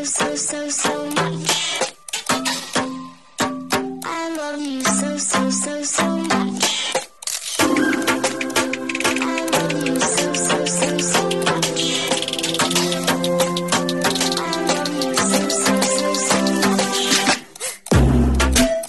so much. I love you so much. I love you so much. I love you so much.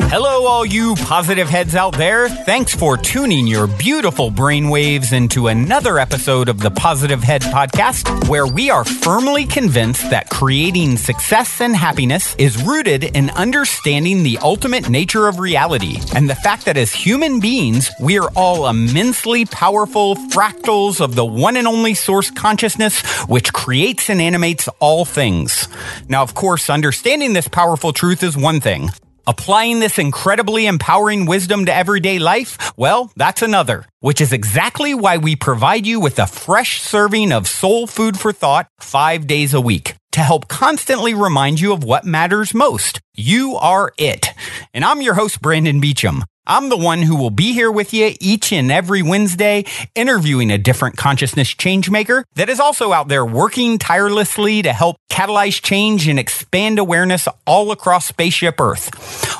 Hello, all you positive heads out there. Thanks for tuning your beautiful brainwaves into another episode of the Positive Head Podcast, where we are firmly convinced that creating success and happiness is rooted in understanding the ultimate nature of reality and the fact that as human beings, we are all immensely powerful fractals of the one and only source consciousness, which creates and animates all things. Now, of course, understanding this powerful truth is one thing. Applying this incredibly empowering wisdom to everyday life, well, that's another, which is exactly why we provide you with a fresh serving of soul food for thought 5 days a week to help constantly remind you of what matters most. You are it. And I'm your host, Brandon Beecham. I'm the one who will be here with you each and every Wednesday, interviewing a different consciousness changemaker that is also out there working tirelessly to help catalyze change and expand awareness all across Spaceship Earth.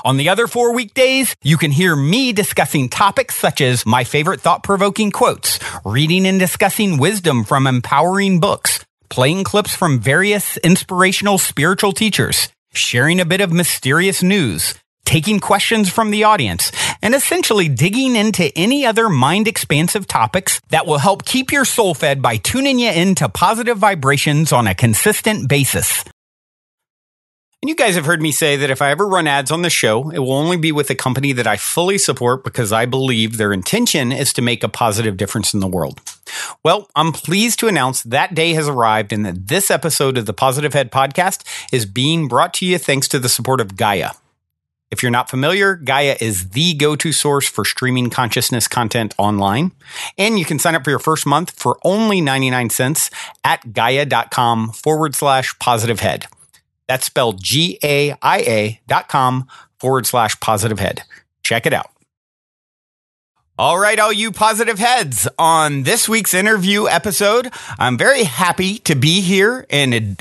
On the other 4 weekdays, you can hear me discussing topics such as my favorite thought-provoking quotes, reading and discussing wisdom from empowering books, playing clips from various inspirational spiritual teachers, sharing a bit of mysterious news, taking questions from the audience, and essentially digging into any other mind-expansive topics that will help keep your soul fed by tuning you into positive vibrations on a consistent basis. And you guys have heard me say that if I ever run ads on the show, it will only be with a company that I fully support because I believe their intention is to make a positive difference in the world. Well, I'm pleased to announce that day has arrived and that this episode of the Positive Head Podcast is being brought to you thanks to the support of Gaia. If you're not familiar, Gaia is the go-to source for streaming consciousness content online. And you can sign up for your first month for only 99 cents at gaia.com/positivehead. That's spelled GAIA.com/positivehead. Check it out. All right, all you positive heads, on this week's interview episode, I'm very happy to be here and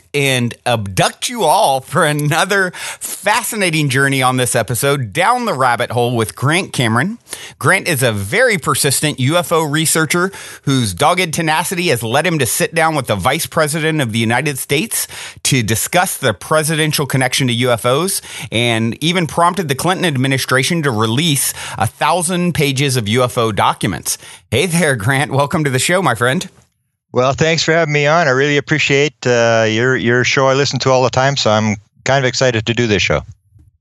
abduct you all for another fascinating journey on this episode down the rabbit hole with Grant Cameron. Grant is a very persistent UFO researcher whose dogged tenacity has led him to sit down with the Vice President of the United States to discuss the presidential connection to UFOs, and even prompted the Clinton administration to release 1,000 pages of UFO documents. Hey there, Grant. Welcome to the show, my friend. Well, thanks for having me on. I really appreciate your show. I listen to all the time, so I'm kind of excited to do this show.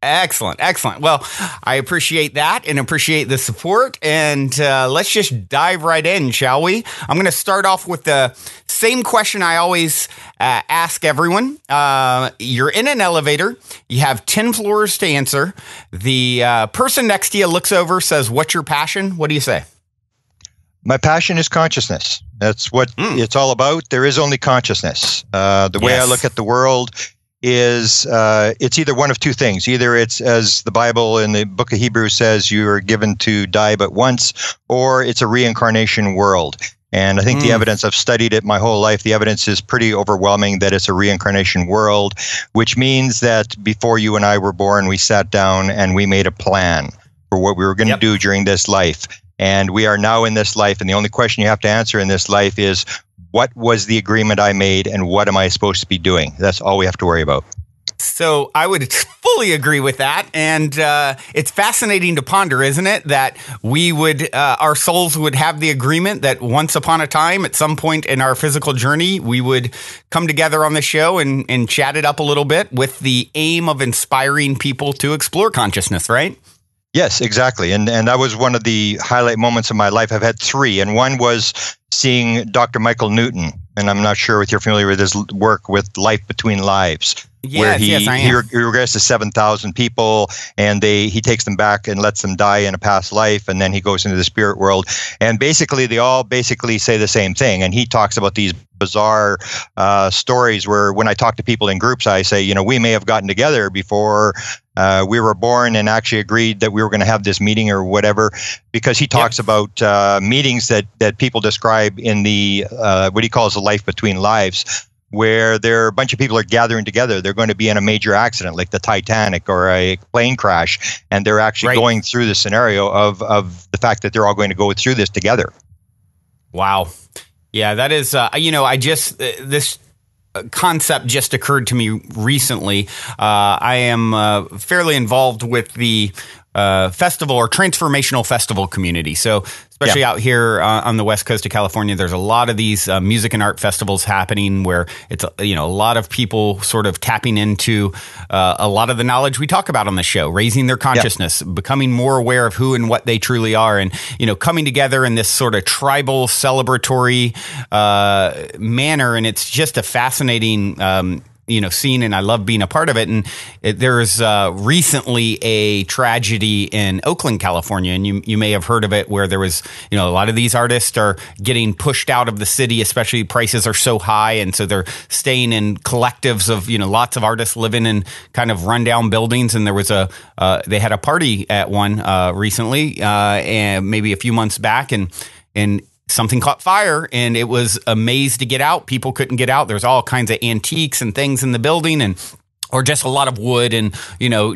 Excellent. Well, I appreciate that and appreciate the support. And let's just dive right in, shall we? I'm going to start off with the same question I always ask everyone. You're in an elevator. You have 10 floors to answer. The person next to you looks over, says, "What's your passion?" What do you say? My passion is consciousness. That's what it's all about. There is only consciousness. The way I look at the world is it's either one of two things. Either it's, as the Bible in the book of Hebrews says, you are given to die but once, or it's a reincarnation world. And I think the evidence, I've studied it my whole life, the evidence is pretty overwhelming that it's a reincarnation world, which means that before you and I were born, we sat down and we made a plan for what we were going to do during this life. And we are now in this life, and the only question you have to answer in this life is, what was the agreement I made and what am I supposed to be doing? That's all we have to worry about. So I would fully agree with that. And it's fascinating to ponder, isn't it? That we would, our souls would have the agreement that once upon a time, at some point in our physical journey, we would come together on the show and chat it up a little bit with the aim of inspiring people to explore consciousness, right? Yes, exactly. And that was one of the highlight moments of my life. I've had three, and one was seeing Dr. Michael Newton. And I'm not sure if you're familiar with his work with Life Between Lives, where he regrets to 7,000 people, and he takes them back and lets them die in a past life, and then he goes into the spirit world. And basically, they all basically say the same thing. And he talks about these bizarre stories where when I talk to people in groups, I say, we may have gotten together before we were born and actually agreed that we were going to have this meeting or whatever, because he talks about meetings that people describe in the what he calls the Life Between Lives, where a bunch of people are gathering together. They're going to be in a major accident like the Titanic or a plane crash, and they're actually going through the scenario of the fact that they're all going to go through this together. Wow. Yeah, that is, this concept just occurred to me recently. I am fairly involved with the festival or transformational festival community. So especially out here on the west coast of California, there's a lot of these music and art festivals happening where it's, a lot of people sort of tapping into a lot of the knowledge we talk about on the show, raising their consciousness, becoming more aware of who and what they truly are, and, coming together in this sort of tribal celebratory manner. And it's just a fascinating scene, and I love being a part of it. And there's recently a tragedy in Oakland, California, and you may have heard of it, where there was, a lot of these artists are getting pushed out of the city, especially prices are so high, and so they're staying in collectives of, lots of artists living in kind of rundown buildings. And there was they had a party at one recently, and maybe a few months back, and something caught fire, and it was a maze to get out. People couldn't get out. There's all kinds of antiques and things in the building, or just a lot of wood, and,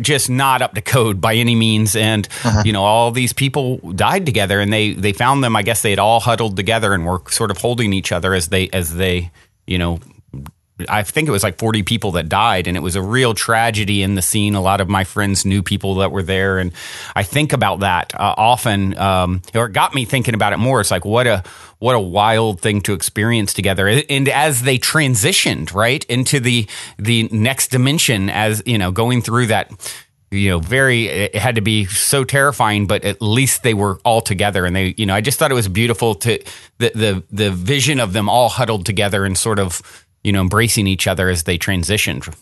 just not up to code by any means. And, all these people died together, and they found them. I guess they had all huddled together and were sort of holding each other as they, I think it was like 40 people that died, and it was a real tragedy in the scene. A lot of my friends knew people that were there, and I think about that often, or it got me thinking about it more. It's like, what a wild thing to experience together. And as they transitioned into the next dimension, as going through that, it had to be so terrifying, but at least they were all together. And they, I just thought it was beautiful to the vision of them all huddled together and sort of, embracing each other as they transitioned.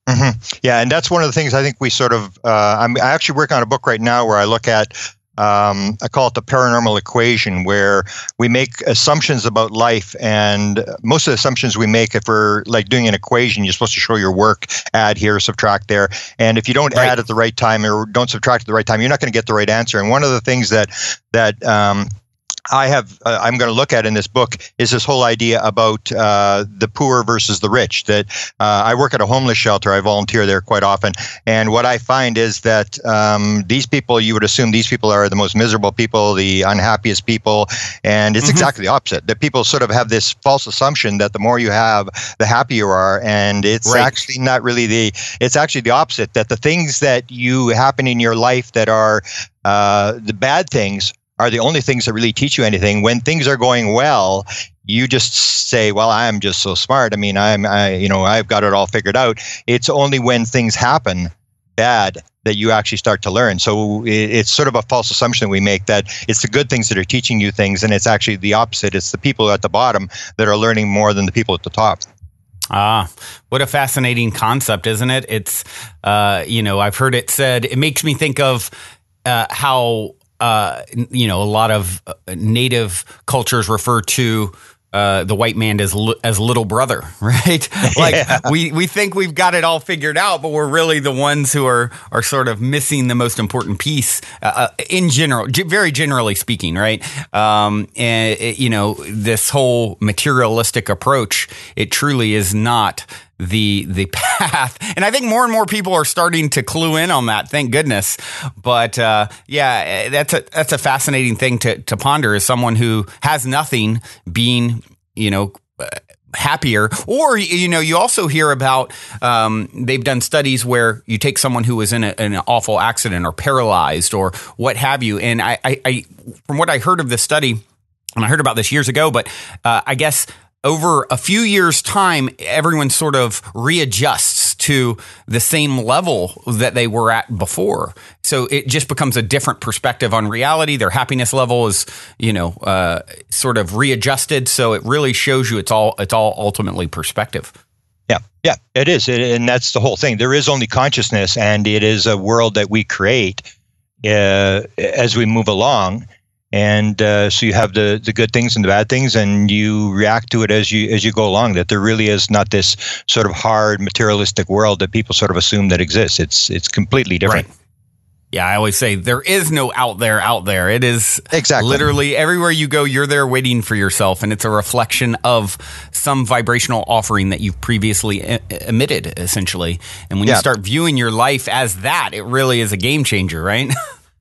Mm-hmm. Yeah, and that's one of the things I think we sort of. I actually work on a book right now where I look at. I call it the paranormal equation, where we make assumptions about life, and most of the assumptions we make, if we're like doing an equation, you're supposed to show your work, add here, subtract there, and if you don't add at the right time or don't subtract at the right time, you're not going to get the right answer. And one of the things that I'm going to look at in this book is this whole idea about the poor versus the rich. That I work at a homeless shelter. I volunteer there quite often. And what I find is that these people, you would assume these people are the most miserable people, the unhappiest people. And it's exactly the opposite. That people sort of have this false assumption that the more you have, the happier you are. And it's actually not really it's actually the opposite. That the things that you happen in your life that are the bad things are the only things that really teach you anything. When things are going well, you just say, well, I'm just so smart. I mean, I've got it all figured out. It's only when things happen bad that you actually start to learn. So it's sort of a false assumption we make that it's the good things that are teaching you things, and it's actually the opposite. It's the people at the bottom that are learning more than the people at the top. Ah, what a fascinating concept, isn't it? It's, I've heard it said, it makes me think of how a lot of native cultures refer to the white man as little brother, right? Like we think we've got it all figured out, but we're really the ones who are sort of missing the most important piece in general, very generally speaking, right? This whole materialistic approach, it truly is not the path. And I think more and more people are starting to clue in on that. Thank goodness. But that's a fascinating thing to ponder, as someone who has nothing being, happier. Or, you also hear about, they've done studies where you take someone who was in an awful accident or paralyzed or what have you. And I from what I heard of this study, and I heard about this years ago, but I guess over a few years' time, everyone sort of readjusts to the same level that they were at before. So it just becomes a different perspective on reality. Their happiness level is, sort of readjusted. So it really shows you it's all ultimately perspective. Yeah, it is. And that's the whole thing. There is only consciousness, and it is a world that we create as we move along. And so you have the good things and the bad things, and you react to it as you go along. That there really is not this sort of hard materialistic world that people sort of assume that exists. It's completely different. Yeah, I always say there is no out there. It is Exactly. literally everywhere you go, you're there waiting for yourself. And it's a reflection of some vibrational offering that you've previously emitted, essentially. And when you start viewing your life as that, it really is a game changer, right?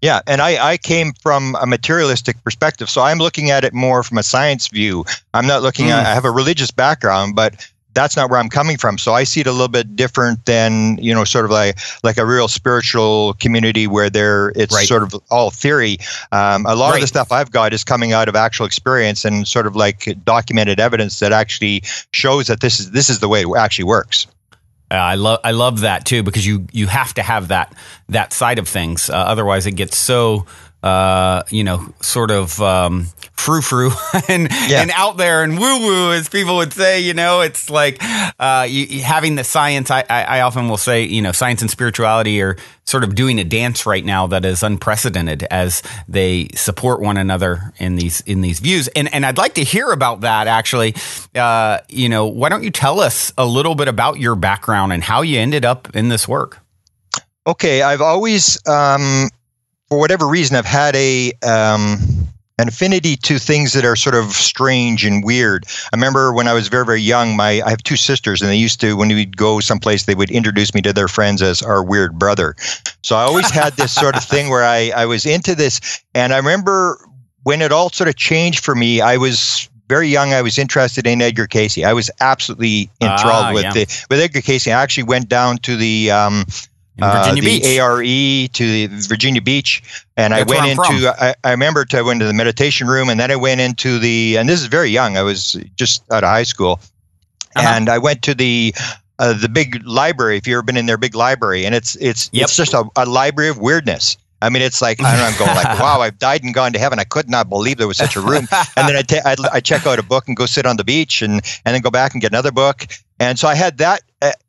Yeah, and I came from a materialistic perspective, so I'm looking at it more from a science view. I'm not looking at, I have a religious background, but that's not where I'm coming from. So I see it a little bit different than, sort of like a real spiritual community where it's sort of all theory. A lot of the stuff I've got is coming out of actual experience and sort of like documented evidence that actually shows that this is the way it actually works. I love that too, because you have to have that side of things. Otherwise it gets so, sort of frou-frou and out there and woo-woo, as people would say. It's like having the science. I often will say, science and spirituality are sort of doing a dance right now that is unprecedented as they support one another in these views. And I'd like to hear about that, actually. Why don't you tell us a little bit about your background and how you ended up in this work? Okay, I've always, for whatever reason, I've had an affinity to things that are sort of strange and weird. I remember when I was very, very young, I have two sisters, and they used to, when we'd go someplace, they would introduce me to their friends as our weird brother. So I always had this sort of thing where I was into this. And I remember when it all sort of changed for me, I was very young. I was interested in Edgar Cayce. I was absolutely enthralled with Edgar Cayce. I actually went down to the Virginia Beach. ARE to the Virginia Beach, and I went into. I remember I went to the meditation room, and then I went into and this is very young. I was just out of high school, and I went to the big library. If you've ever been in their big library, and it's just a library of weirdness. I mean, it's like, I don't know, I'm going like, wow, I've died and gone to heaven. I could not believe there was such a room. And then I check out a book and go sit on the beach, and then go back and get another book. And so I had that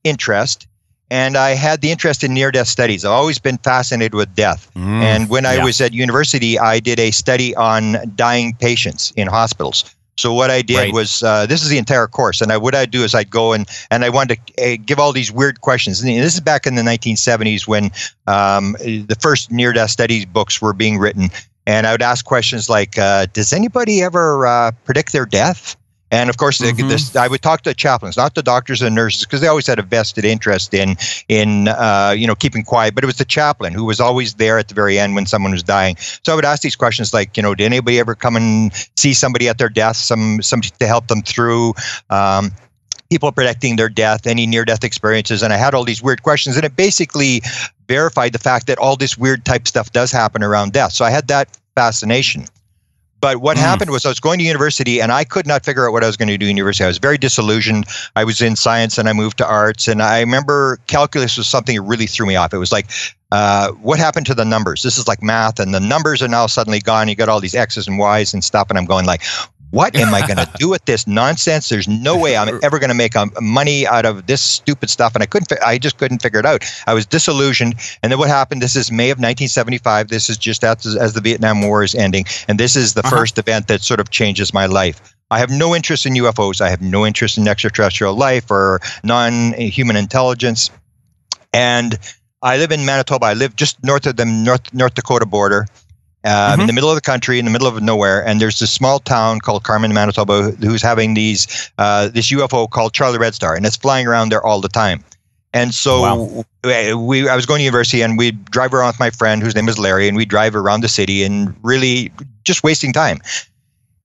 interest. And I had the interest in near-death studies. I've always been fascinated with death. And when I was at university, I did a study on dying patients in hospitals. So what I did was, this is the entire course. And what I'd do is I'd go and I wanted to give all these weird questions. And this is back in the 1970s when the first near-death studies books were being written. And I would ask questions like, does anybody ever predict their death? And of course, I would talk to chaplains, not the doctors and nurses, because they always had a vested interest in keeping quiet. But it was the chaplain who was always there at the very end when someone was dying. So I would ask these questions like, did anybody ever come and see somebody at their death, somebody to help them through? People predicting their death, any near-death experiences, and I had all these weird questions, and it basically verified the fact that all this weird type stuff does happen around death. So I had that fascination. But what happened was I was going to university and I could not figure out what I was going to do in university. I was very disillusioned. I was in science and I moved to arts. And I remember calculus was something that really threw me off. It was like, what happened to the numbers? This is like math, and the numbers are now suddenly gone. You got all these X's and Y's and stuff. And I'm going like, what am I going to do with this nonsense? There's no way I'm ever going to make money out of this stupid stuff. And I just couldn't figure it out. I was disillusioned. And then what happened? This is May of 1975. This is just as the Vietnam War is ending. And this is the first event that sort of changes my life. I have no interest in UFOs. I have no interest in extraterrestrial life or non-human intelligence. And I live in Manitoba. I live just north of the North Dakota border. In the middle of the country, in the middle of nowhere, and there's this small town called Carman, Manitoba, who's having this UFO called Charlie Red Star, and it's flying around there all the time. And so I was going to university, and we'd drive around with my friend, whose name is Larry, and we'd drive around the city and really just wasting time.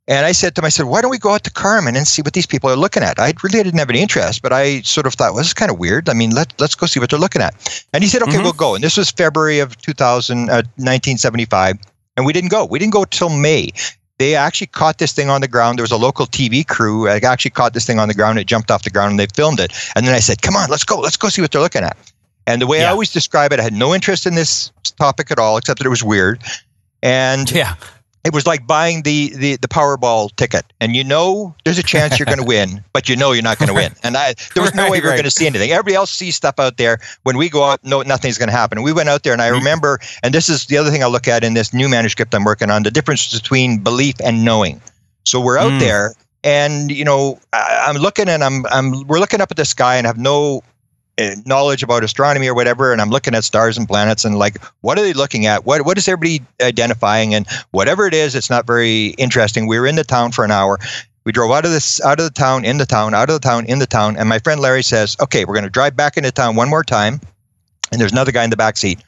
And I said to him, why don't we go out to Carman and see what these people are looking at? I really didn't have any interest, but I sort of thought, well, this is kind of weird. I mean, let's go see what they're looking at. And he said, okay, we'll go. And this was February of 1975. And we didn't go. We didn't go till May. They actually caught this thing on the ground. There was a local TV crew that actually caught this thing on the ground. It jumped off the ground and they filmed it. And then I said, come on, let's go see what they're looking at. And the way I always describe it, I had no interest in this topic at all, except that it was weird. And it was like buying the Powerball ticket. And there's a chance you're going to win, but you're not going to win. And there was no way we were going to see anything. Everybody else sees stuff out there. When we go out, nothing's going to happen. And we went out there, and I remember, and this is the other thing I look at in this new manuscript I'm working on, the difference between belief and knowing. So we're out there, and I'm looking, and we're looking up at the sky, and have no knowledge about astronomy or whatever, and I'm looking at stars and planets and like, what are they looking at? What is everybody identifying? And whatever it is, it's not very interesting. We were in the town for an hour. We drove out of the town, in the town, out of the town, in the town. And my friend Larry says, okay, we're going to drive back into town one more time. And there's another guy in the back seat.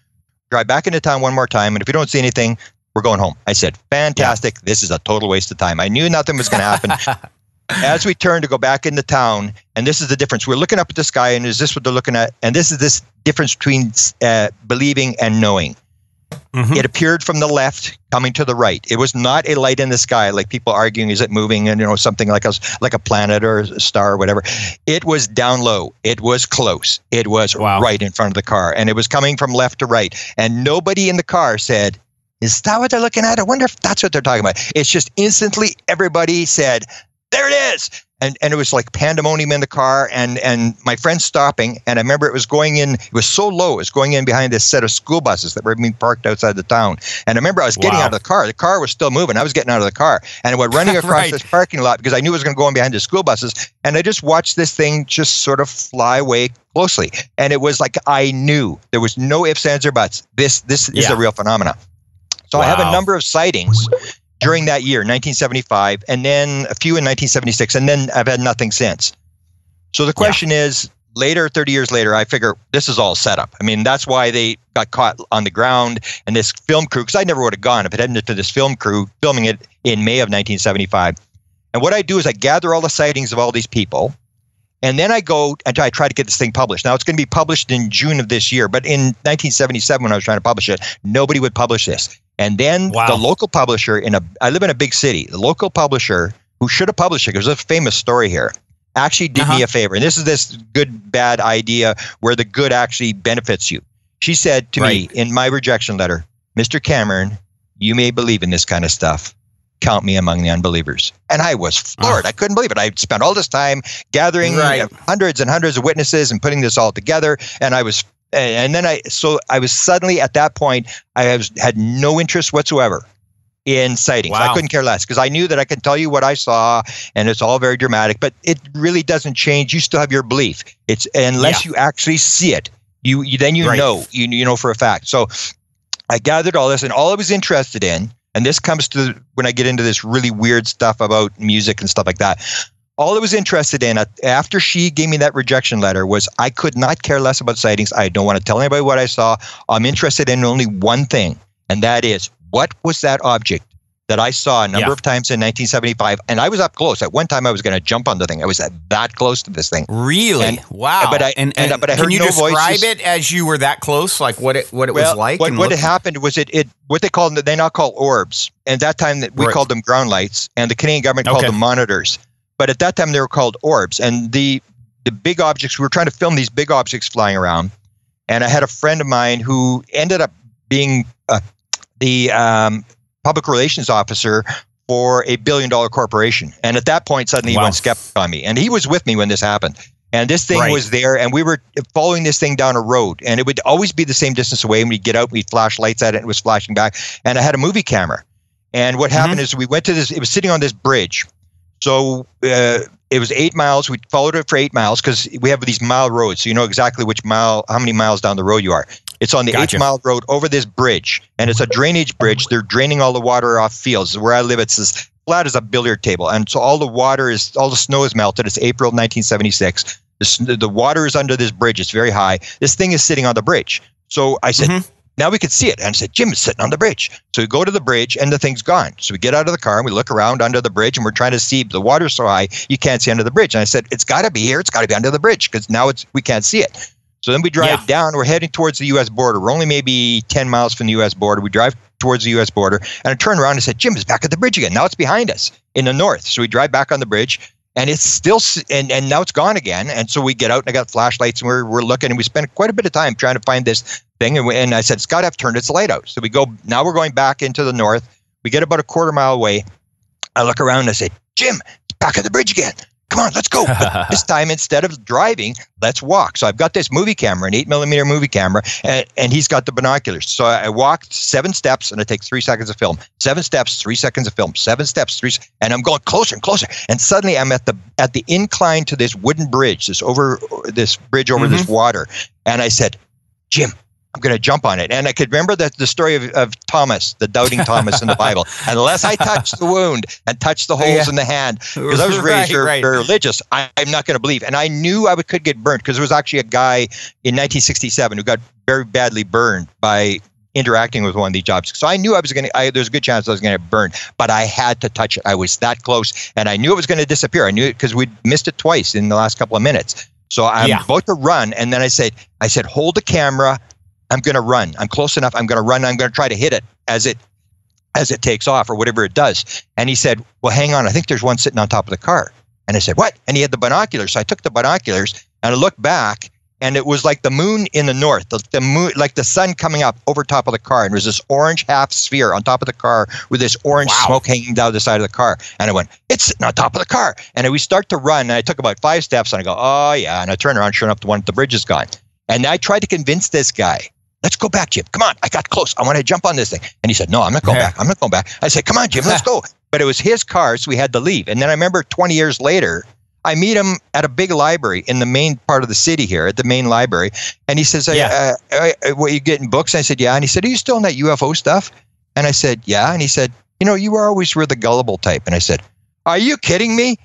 Drive back into town one more time. And if you don't see anything, we're going home. I said, fantastic. Yeah. This is a total waste of time. I knew nothing was going to happen. As we turned to go back into town, and this is the difference. We're looking up at the sky, and is this what they're looking at? And this is this difference between believing and knowing. Mm-hmm. It appeared from the left, coming to the right. It was not a light in the sky, like people arguing, is it moving? And something like a planet or a star or whatever. It was down low. It was close. It was right in front of the car, and it was coming from left to right. And nobody in the car said, "Is that what they're looking at? I wonder if that's what they're talking about." It's just instantly everybody said, "There it is." And it was like pandemonium in the car, and my friend stopping, and I remember it was going in, it was so low, it was going in behind this set of school buses that were being parked outside the town. And I remember I was getting out of the car was still moving, I was getting out of the car, and I went running across this parking lot because I knew it was going to go in behind the school buses, and I just watched this thing just sort of fly away closely. And it was like, I knew, there was no ifs, ands, or buts. This is a real phenomenon. So I have a number of sightings during that year, 1975, and then a few in 1976, and then I've had nothing since. So the question is, later, 30 years later, I figure this is all set up. I mean, that's why they got caught on the ground, and this film crew, because I never would have gone if it hadn't been for this film crew filming it in May of 1975. And what I do is I gather all the sightings of all these people, and then I go and I try to get this thing published. Now, it's going to be published in June of this year, but in 1977, when I was trying to publish it, nobody would publish this. And then the local publisher I live in a big city, the local publisher who should have published it, because there's a famous story here, actually did me a favor. And this is this good, bad idea where the good actually benefits you. She said to me in my rejection letter, "Mr. Cameron, you may believe in this kind of stuff. Count me among the unbelievers." And I was floored. I couldn't believe it. I spent all this time gathering hundreds and hundreds of witnesses and putting this all together. And I was suddenly at that point, I had no interest whatsoever in sightings. I couldn't care less because I knew that I could tell you what I saw, and it's all very dramatic, but it really doesn't change. You still have your belief. It's unless you actually see it, you know for a fact. So I gathered all this, and all I was interested in, and this comes to when I get into this really weird stuff about music and stuff like that. All I was interested in after she gave me that rejection letter was I could not care less about sightings. I don't want to tell anybody what I saw. I'm interested in only one thing, and that is, what was that object that I saw a number of times in 1975? And I was up close. At one time, I was going to jump on the thing. I was that close to this thing. Really? Wow. But I heard no voices. Can you describe it as you were that close, like what it was like? What had happened was what they now call orbs. And at that time, we called them ground lights, and the Canadian government called them monitors. But at that time, they were called orbs. And the big objects, we were trying to film these big objects flying around. And I had a friend of mine who ended up being the public relations officer for a $1 billion corporation. And at that point, suddenly he went skeptic on me. And he was with me when this happened. And this thing was there, and we were following this thing down a road. And it would always be the same distance away. And we'd get out, we'd flash lights at it, and it was flashing back. And I had a movie camera. And what happened is we went to this, it was sitting on this bridge. So it was 8 miles. We followed it for 8 miles because we have these mile roads. So you know exactly how many miles down the road you are. It's on the 8-mile road over this bridge. And it's a drainage bridge. They're draining all the water off fields. Where I live, it's as flat as a billiard table. And so all the snow is melted. It's April of 1976. The water is under this bridge. It's very high. This thing is sitting on the bridge. So I said, now we could see it. And I said, Jim is sitting on the bridge. So we go to the bridge and the thing's gone. So we get out of the car and we look around under the bridge and we're trying to see. The water's so high, you can't see under the bridge. And I said, it's got to be here. It's got to be under the bridge because now we can't see it. So then we drive down. We're heading towards the U.S. border. We're only maybe 10 miles from the U.S. border. We drive towards the U.S. border. And I turned around and said, Jim, it's back at the bridge again. Now it's behind us in the north. So we drive back on the bridge. And it's still, and now it's gone again. And so we get out and I got flashlights and we're looking and we spent quite a bit of time trying to find this thing. And I said, it's got to have turned its light out. So now we're going back into the north. We get about a quarter mile away. I look around and I say, Jim, it's back at the bridge again. come on, let's go. But this time, instead of driving, let's walk. So I've got this movie camera, an 8mm movie camera, and he's got the binoculars. So I walked 7 steps, and it takes 3 seconds of film. 7 steps, 3 seconds of film. 7 steps, and I'm going closer and closer. And suddenly I'm at the incline to this wooden bridge, this bridge over this water. And I said, Jim, I'm going to jump on it. And I could remember the story of Thomas, the doubting Thomas in the Bible. Unless I touch the wound and touch the holes in the hand, because I was raised very religious, I'm not going to believe. And I knew I could get burnt, because there was actually a guy in 1967 who got very badly burned by interacting with one of these jobs. So I knew there's a good chance I was going to get burned, but I had to touch it. I was that close, and I knew it was going to disappear. I knew it because we'd missed it twice in the last couple of minutes. So I'm about to run, and then I said, hold the camera. I'm going to run. I'm close enough. I'm going to run. I'm going to try to hit it as it takes off or whatever it does. And he said, well, hang on. I think there's one sitting on top of the car. And I said, what? And he had the binoculars. So I took the binoculars and I looked back, and it was like the moon in the north, the moon, like the sun coming up over top of the car. And there was this orange half sphere on top of the car with this orange smoke hanging down the side of the car. And I went, it's sitting on top of the car. And we start to run, and I took about 5 steps, and I go, oh yeah. And I turn around, sure enough, the one at the bridge is gone. And I tried to convince this guy, let's go back, Jim. Come on. I got close. I want to jump on this thing. And he said, no, I'm not going back. I'm not going back. I said, come on, Jim, let's go. But it was his car, so we had to leave. And then I remember 20 years later, I meet him at a big library in the main part of the city here, at the main library. And he says, what, you getting books? And I said, yeah. And he said, are you still in that UFO stuff? And I said, yeah. And he said, you were the gullible type. And I said, are you kidding me?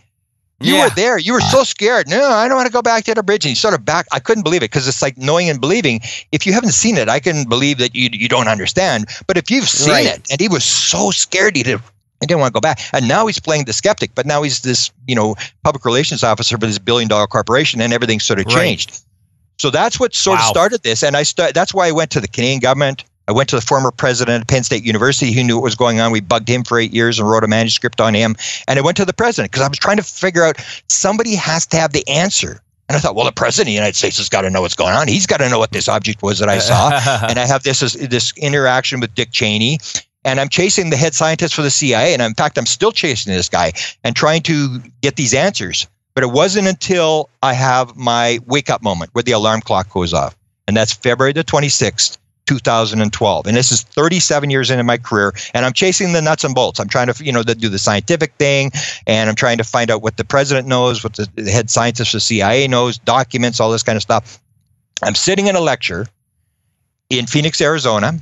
You were there. You were so scared. No, I don't want to go back to the bridge. And he sort of I couldn't believe it, because it's like knowing and believing. If you haven't seen it, I can believe that you don't understand. But if you've seen it, and he was so scared, he didn't want to go back. And now he's playing the skeptic, but now he's this, public relations officer for this $1 billion corporation, and everything's sort of changed. So that's what sort of started this. And that's why I went to the Canadian government. I went to the former president of Penn State University who knew what was going on. We bugged him for 8 years and wrote a manuscript on him. And I went to the president because I was trying to figure out, somebody has to have the answer. And I thought, well, the president of the United States has got to know what's going on. He's got to know what this object was that I saw. And I have this interaction with Dick Cheney. And I'm chasing the head scientist for the CIA. And in fact, I'm still chasing this guy and trying to get these answers. But it wasn't until I have my wake-up moment where the alarm clock goes off. And that's February the 26th. 2012. And this is 37 years into my career, and I'm chasing the nuts and bolts. I'm trying to, do the scientific thing, and I'm trying to find out what the president knows, what the head scientist of the CIA knows, documents, all this kind of stuff. I'm sitting in a lecture in Phoenix, Arizona,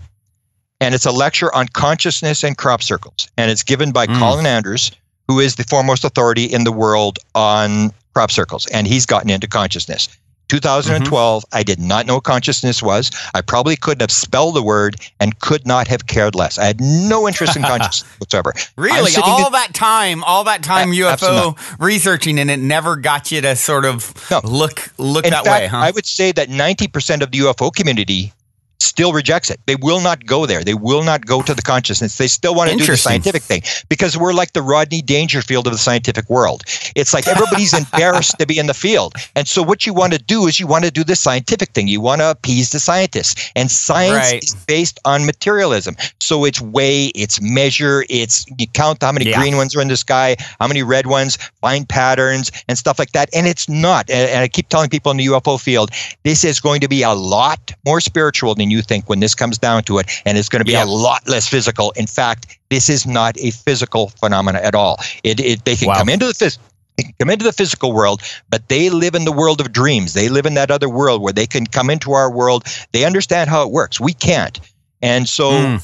and it's a lecture on consciousness and crop circles. And it's given by Colin Andrews, who is the foremost authority in the world on crop circles, and he's gotten into consciousness. 2012, I did not know what consciousness was. I probably couldn't have spelled the word and could not have cared less. I had no interest in consciousness whatsoever. Really? All that time UFO researching, and it never got you to sort of look that way, huh? I would say that 90% of the UFO community still rejects it. They will not go there. They will not go to the consciousness. They still want to do the scientific thing, because we're like the Rodney Dangerfield of the scientific world. It's like everybody's embarrassed to be in the field. And so what you want to do is you want to do the scientific thing. You want to appease the scientists. And science is based on materialism. So it's weigh, it's measure, it's you count how many green ones are in the sky, how many red ones, find patterns and stuff like that. And it's not. And I keep telling people in the UFO field, this is going to be a lot more spiritual than you think when this comes down to it, and it's going to be a lot less physical. In fact, this is not a physical phenomena at all. They can come into the physical world, but they live in the world of dreams. They live in that other world where they can come into our world. They understand how it works. We can't. And so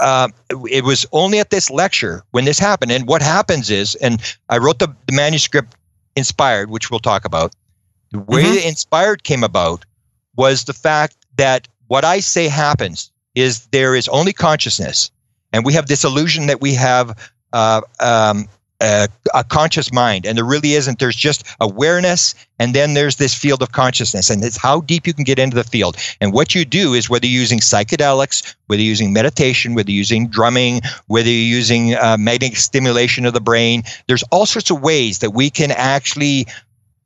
it was only at this lecture when this happened. And what happens is, and I wrote the manuscript Inspired, which we'll talk about. The way the Inspired came about was the fact that what I say happens is there is only consciousness, and we have this illusion that we have a conscious mind, and there really isn't. There's just awareness, and then there's this field of consciousness, and it's how deep you can get into the field. And what you do is, whether you're using psychedelics, whether you're using meditation, whether you're using drumming, whether you're using magnetic stimulation of the brain, there's all sorts of ways that we can actually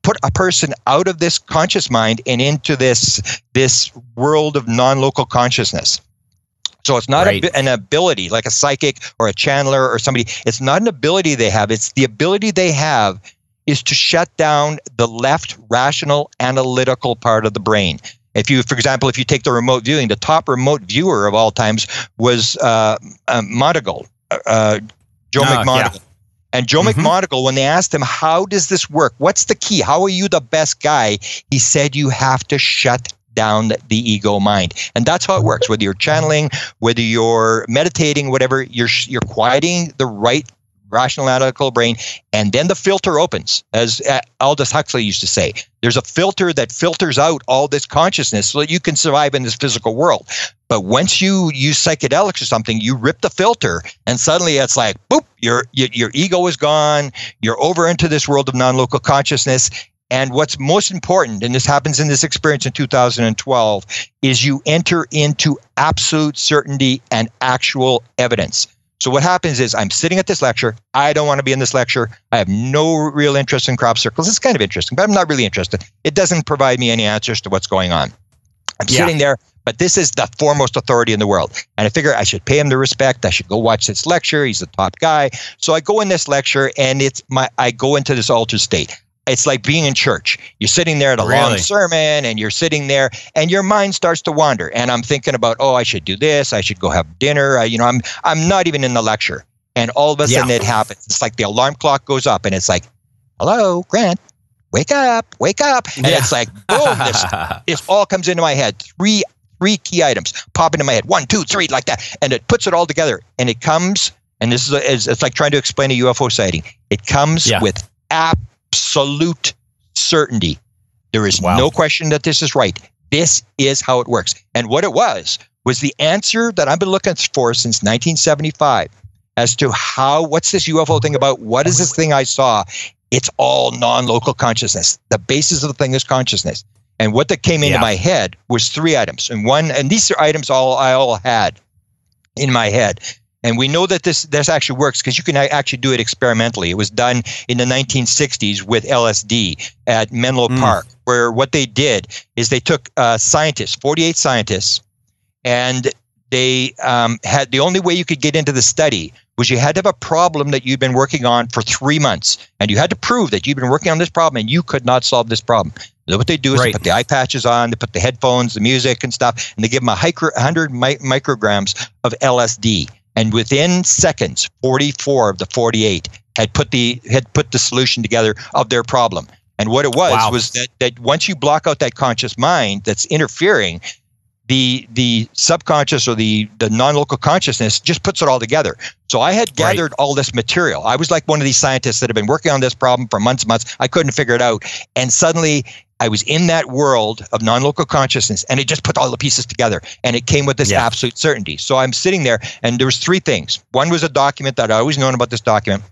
put a person out of this conscious mind and into this world of non-local consciousness. So it's not an ability like a psychic or a channeler or somebody. It's not an ability they have. It's the ability they have is to shut down the left rational analytical part of the brain. If you, for example, if you take the remote viewing, the top remote viewer of all times was Monagle, Joe McMonagle. Yeah. And Joe McMonagle, when they asked him, how does this work? What's the key? How are you the best guy? He said, you have to shut down the ego mind. And that's how it works. Whether you're channeling, whether you're meditating, whatever, you're quieting the right rational analytical brain, and then the filter opens, as Aldous Huxley used to say. There's a filter that filters out all this consciousness so that you can survive in this physical world. But once you use psychedelics or something, you rip the filter, and suddenly it's like, boop, your ego is gone. You're over into this world of non-local consciousness. And what's most important, and this happens in this experience in 2012, is you enter into absolute certainty and actual evidence. So what happens is I'm sitting at this lecture. I don't want to be in this lecture. I have no real interest in crop circles. It's kind of interesting, but I'm not really interested. It doesn't provide me any answers to what's going on. I'm sitting there, but this is the foremost authority in the world. And I figure I should pay him the respect. I should go watch this lecture. He's the top guy. So I go in this lecture, and I go into this altered state. It's like being in church. You're sitting there at a long sermon, and you're sitting there, and your mind starts to wander. And I'm thinking about, I should do this. I should go have dinner. I'm not even in the lecture. And all of a sudden it happens. It's like the alarm clock goes up, and it's like, hello, Grant, wake up. And it's like, boom, this all comes into my head. Three key items pop into my head. 1, 2, 3, like that. And it puts it all together. And it comes, and this is it's like trying to explain a UFO sighting. It comes with absolute certainty. There is no question that this is right. This is how it works. And what it was the answer that I've been looking for since 1975 as to what's this UFO thing about? What is this thing I saw? It's all non-local consciousness. The basis of the thing is consciousness. And what that came into my head was 3 items. And these are items I all had in my head. And we know that this actually works because you can actually do it experimentally. It was done in the 1960s with LSD at Menlo Park, where what they did is they took 48 scientists, and they had the only way you could get into the study was you had to have a problem that you'd been working on for 3 months, and you had to prove that you'd been working on this problem and you could not solve this problem. So what they do is they put the eye patches on, they put the headphones, the music and stuff, and they give them 100 micrograms of LSD. And within seconds, 44 of the 48 had put the solution together of their problem. And what it was that once you block out that conscious mind that's interfering, the subconscious or the non-local consciousness just puts it all together. So I had gathered all this material. I was like one of these scientists that had been working on this problem for months. I couldn't figure it out. And suddenly I was in that world of non-local consciousness, and it just put all the pieces together, and it came with this absolute certainty. So I'm sitting there, and there was 3 things. One was a document that I always known about this document.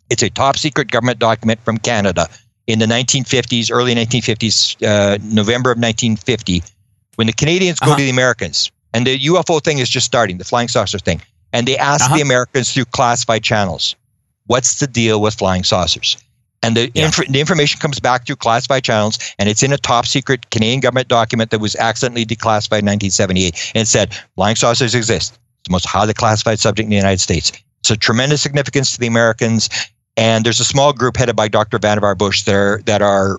It's a top secret government document from Canada in the 1950s, early 1950s, November of 1950, when the Canadians go to the Americans, and the UFO thing is just starting, the flying saucer thing, and they ask the Americans through classified channels, what's the deal with flying saucers? And the information comes back through classified channels, and it's in a top secret Canadian government document that was accidentally declassified in 1978. And it said, flying saucers exist. It's the most highly classified subject in the United States. It's a tremendous significance to the Americans. And there's a small group headed by Dr. Vannevar Bush there that are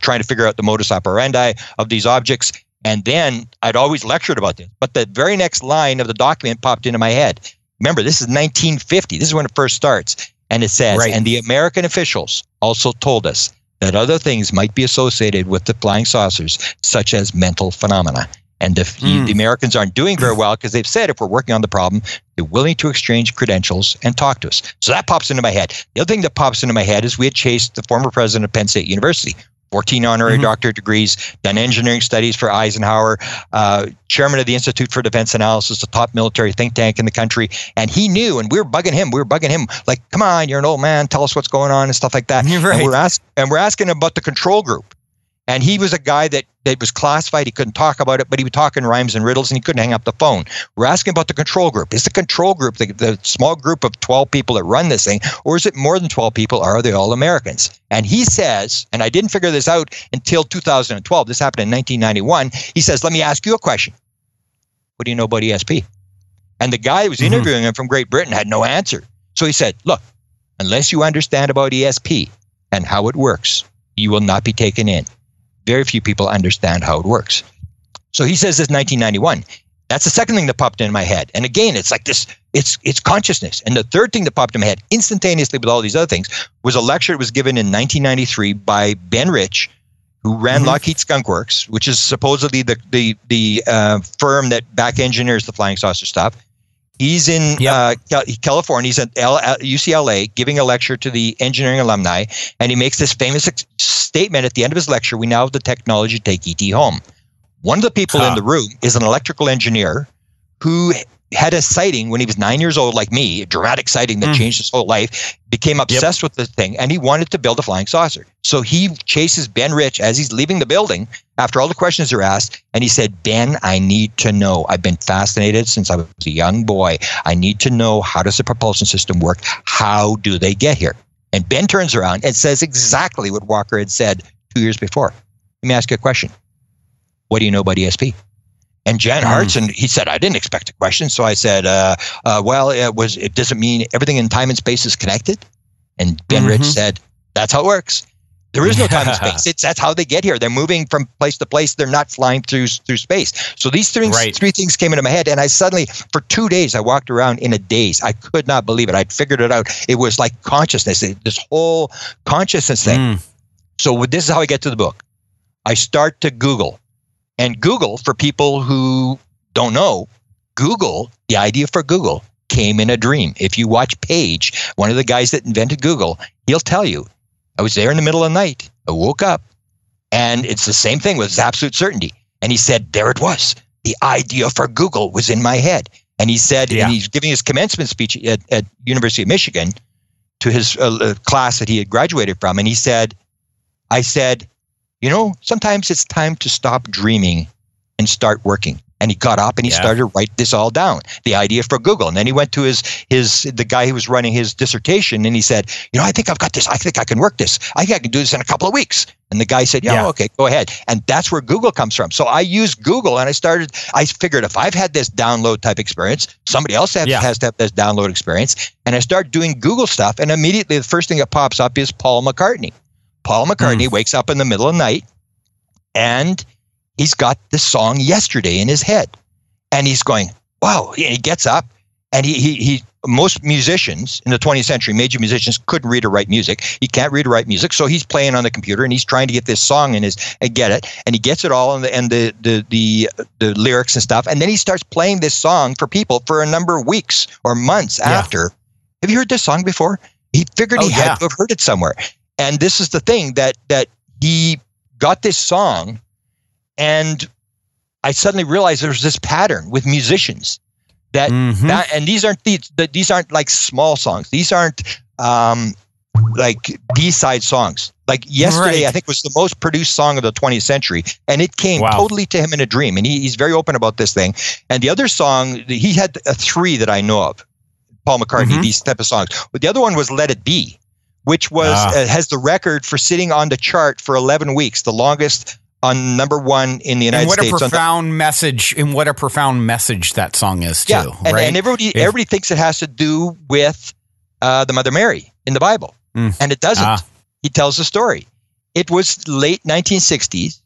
trying to figure out the modus operandi of these objects. And then I'd always lectured about this. But the very next line of the document popped into my head. Remember, this is 1950. This is when it first starts. And it says, and the American officials also told us that other things might be associated with the flying saucers, such as mental phenomena. And if the Americans aren't doing very well, because they've said if we're working on the problem, they're willing to exchange credentials and talk to us. So that pops into my head. The other thing that pops into my head is we had chased the former president of Penn State University, 14 honorary doctorate degrees, done engineering studies for Eisenhower, chairman of the Institute for Defense Analysis, the top military think tank in the country. And he knew, and we were bugging him. Like, come on, you're an old man. Tell us what's going on and stuff like that. And we're asking him about the control group. And he was a guy that was classified. He couldn't talk about it, but he would talk in rhymes and riddles, and he couldn't hang up the phone. We're asking about the control group. Is the control group the small group of 12 people that run this thing, or is it more than 12 people? Are they all Americans? And he says, and I didn't figure this out until 2012. This happened in 1991. He says, let me ask you a question. What do you know about ESP? And the guy who was interviewing him from Great Britain had no answer. So he said, look, unless you understand about ESP, and how it works, you will not be taken in. Very few people understand how it works. So he says this 1991. That's the second thing that popped in my head. And again, it's like this, it's consciousness. And the third thing that popped in my head instantaneously with all these other things was a lecture that was given in 1993 by Ben Rich, who ran Lockheed Skunk Works, which is supposedly the firm that back engineers the flying saucer stuff. He's in California. He's at UCLA giving a lecture to the engineering alumni, and he makes this famous statement at the end of his lecture: "We now have the technology to take ET home." One of the people in the room is an electrical engineer who had a sighting when he was 9 years old, like me, a dramatic sighting that changed his whole life, became obsessed with the thing, and he wanted to build a flying saucer. So he chases Ben Rich as he's leaving the building after all the questions are asked, and he said, "Ben, I need to know. I've been fascinated since I was a young boy. I need to know, how does the propulsion system work? How do they get here?" And Ben turns around and says exactly what Walker had said 2 years before. Let me ask you a question. What do you know about ESP? And Jan Hartson, he said, I didn't expect a question. So I said, well, it doesn't mean everything in time and space is connected. And Ben Rich said, that's how it works. There is no time and space. That's how they get here. They're moving from place to place. They're not flying through space. So these three things came into my head. And I suddenly, for 2 days, I walked around in a daze. I could not believe it. I'd figured it out. It was like consciousness, this whole consciousness thing. So this is how I get to the book. I start to Google. And Google, for people who don't know, Google, the idea for Google came in a dream. If you watch Page, one of the guys that invented Google, he'll tell you, I was there in the middle of the night. I woke up, and it's the same thing with absolute certainty. And he said, there it was. The idea for Google was in my head. And he said, and he's giving his commencement speech at University of Michigan to his class that he had graduated from. And he said, I said, you know, sometimes it's time to stop dreaming and start working. And he got up and he started to write this all down, the idea for Google. And then he went to the guy who was running his dissertation, and he said, you know, I think I've got this. I think I can work this. I think I can do this in a couple of weeks. And the guy said, okay, go ahead. And that's where Google comes from. So I used Google, and I figured if I've had this download type experience, somebody else has to have this download experience. And I start doing Google stuff, and immediately the first thing that pops up is Paul McCartney. Paul McCartney wakes up in the middle of the night, and he's got this song Yesterday in his head. And he's going, wow. And he gets up, and he most musicians in the 20th century, major musicians, couldn't read or write music. He can't read or write music. So he's playing on the computer, and he's trying to get this song and get it. And he gets it all, and the lyrics and stuff. And then he starts playing this song for people for a number of weeks or months after. Have you heard this song before? He figured he had to have heard it somewhere. And this is the thing that he got this song, and I suddenly realized there's this pattern with musicians that and these aren't like small songs. These aren't like B-side songs. Like Yesterday, I think, was the most produced song of the 20th century, and it came totally to him in a dream. And he's very open about this thing. And the other song, he had three that I know of, Paul McCartney, these type of songs. But the other one was Let It Be, which was has the record for sitting on the chart for 11 weeks, the longest on number one in the United States. What a profound message! And what a profound message that song is too. Yeah, and everybody thinks it has to do with the Mother Mary in the Bible, and it doesn't. He tells the story. It was late 1960s.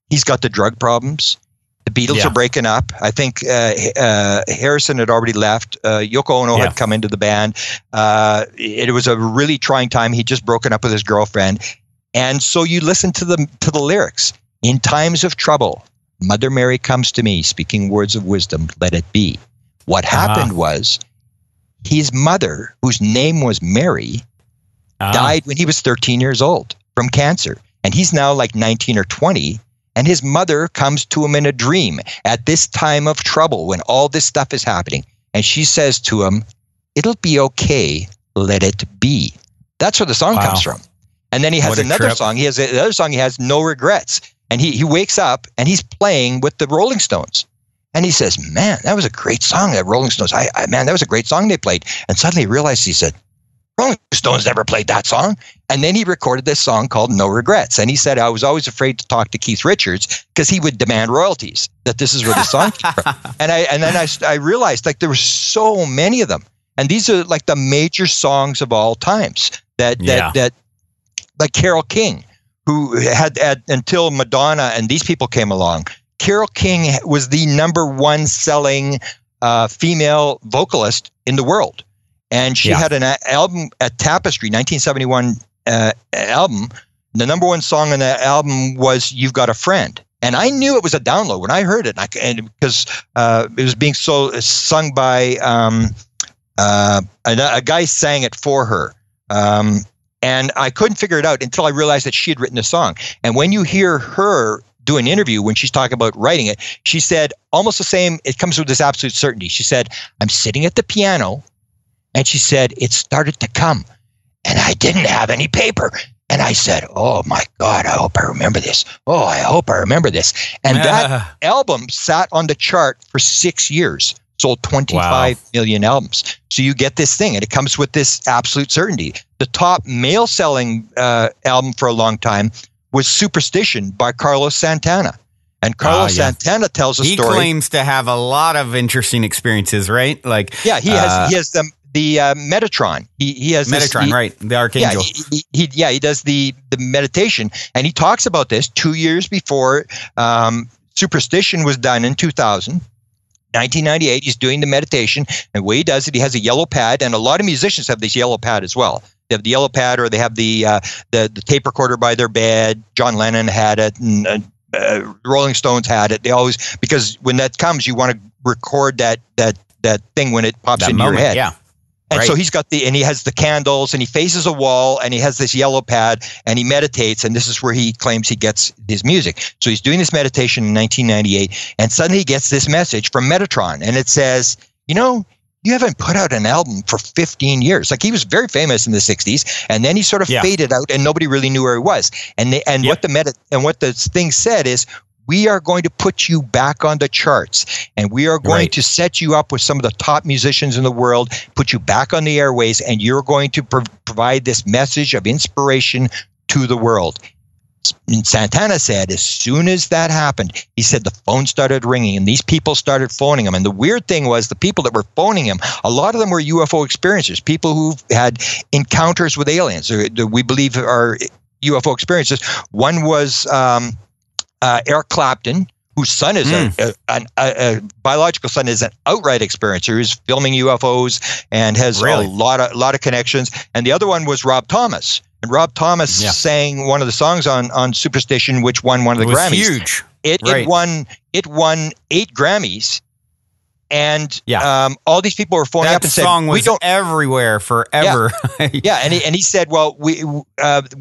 He's got the drug problems. The Beatles are breaking up. I think Harrison had already left. Yoko Ono had come into the band. It was a really trying time. He'd just broken up with his girlfriend. And so you listen to the lyrics. In times of trouble, Mother Mary comes to me, speaking words of wisdom, let it be. What happened was his mother, whose name was Mary, died when he was 13 years old from cancer. And he's now like 19 or 20. And his mother comes to him in a dream at this time of trouble when all this stuff is happening. And she says to him, it'll be okay. Let it be. That's where the song comes from. And then he has another song. He has another song. He has No Regrets. And he wakes up and he's playing with the Rolling Stones. And he says, man, that was a great song, that Rolling Stones. Man, that was a great song they played. And suddenly he realized, he said, Rolling Stones never played that song. And then he recorded this song called No Regrets. And he said, I was always afraid to talk to Keith Richards because he would demand royalties, that this is where the song came from. And then I realized, like, there were so many of them. And these are like the major songs of all times that like Carole King, who had until Madonna and these people came along. Carole King was the number one selling female vocalist in the world. And she had an album at Tapestry, 1971 album. The number one song on that album was "You've Got a Friend." And I knew it was a download when I heard it, and because it was being sung by a guy sang it for her. And I couldn't figure it out until I realized that she had written the song. And when you hear her do an interview, when she's talking about writing it, she said almost the same. It comes with this absolute certainty. She said, "I'm sitting at the piano," and she said, "It started to come, and I didn't have any paper." And I said, "Oh my God, I hope I remember this. Oh, I hope I remember this." And that album sat on the chart for 6 years, sold 25 million albums. So you get this thing, and it comes with this absolute certainty. The top male selling album for a long time was "Superstition" by Carlos Santana. And Carlos Santana tells a story. He claims to have a lot of interesting experiences, right? Like, he has the Metatron. He has Metatron, right? The Archangel. He does the meditation, and he talks about this 2 years before Superstition was done in 2000. 1998, he's doing the meditation, and the way he does it, he has a yellow pad, and a lot of musicians have this yellow pad as well. They have the yellow pad, or they have the tape recorder by their bed. John Lennon had it, and Rolling Stones had it. They always, because when that comes, you want to record that thing when it pops into your head. Yeah. And so he's got and he has the candles, and he faces a wall, and he has this yellow pad, and he meditates, and this is where he claims he gets his music. So he's doing this meditation in 1998, and suddenly he gets this message from Metatron, and it says, "You haven't put out an album for 15 years. Like, he was very famous in the 60s, and then he sort of faded out, and nobody really knew where he was. What the thing said is, we are going to put you back on the charts, and we are going to set you up with some of the top musicians in the world, put you back on the airways, and you're going to provide this message of inspiration to the world." And Santana said, as soon as that happened, he said the phone started ringing, and these people started phoning him. And the weird thing was, the people that were phoning him, a lot of them were UFO experiencers, people who had encounters with aliens, or we believe are UFO experiences. One was Eric Clapton, whose son is a biological son, is an outright experiencer who's filming UFOs and has a lot of connections. And the other one was Rob Thomas. And Rob Thomas sang one of the songs on Superstition, which won one of the Grammys. Huge. It won 8 Grammys. And all these people were phoning up and said, song was everywhere forever. Yeah, and he said, "Well, we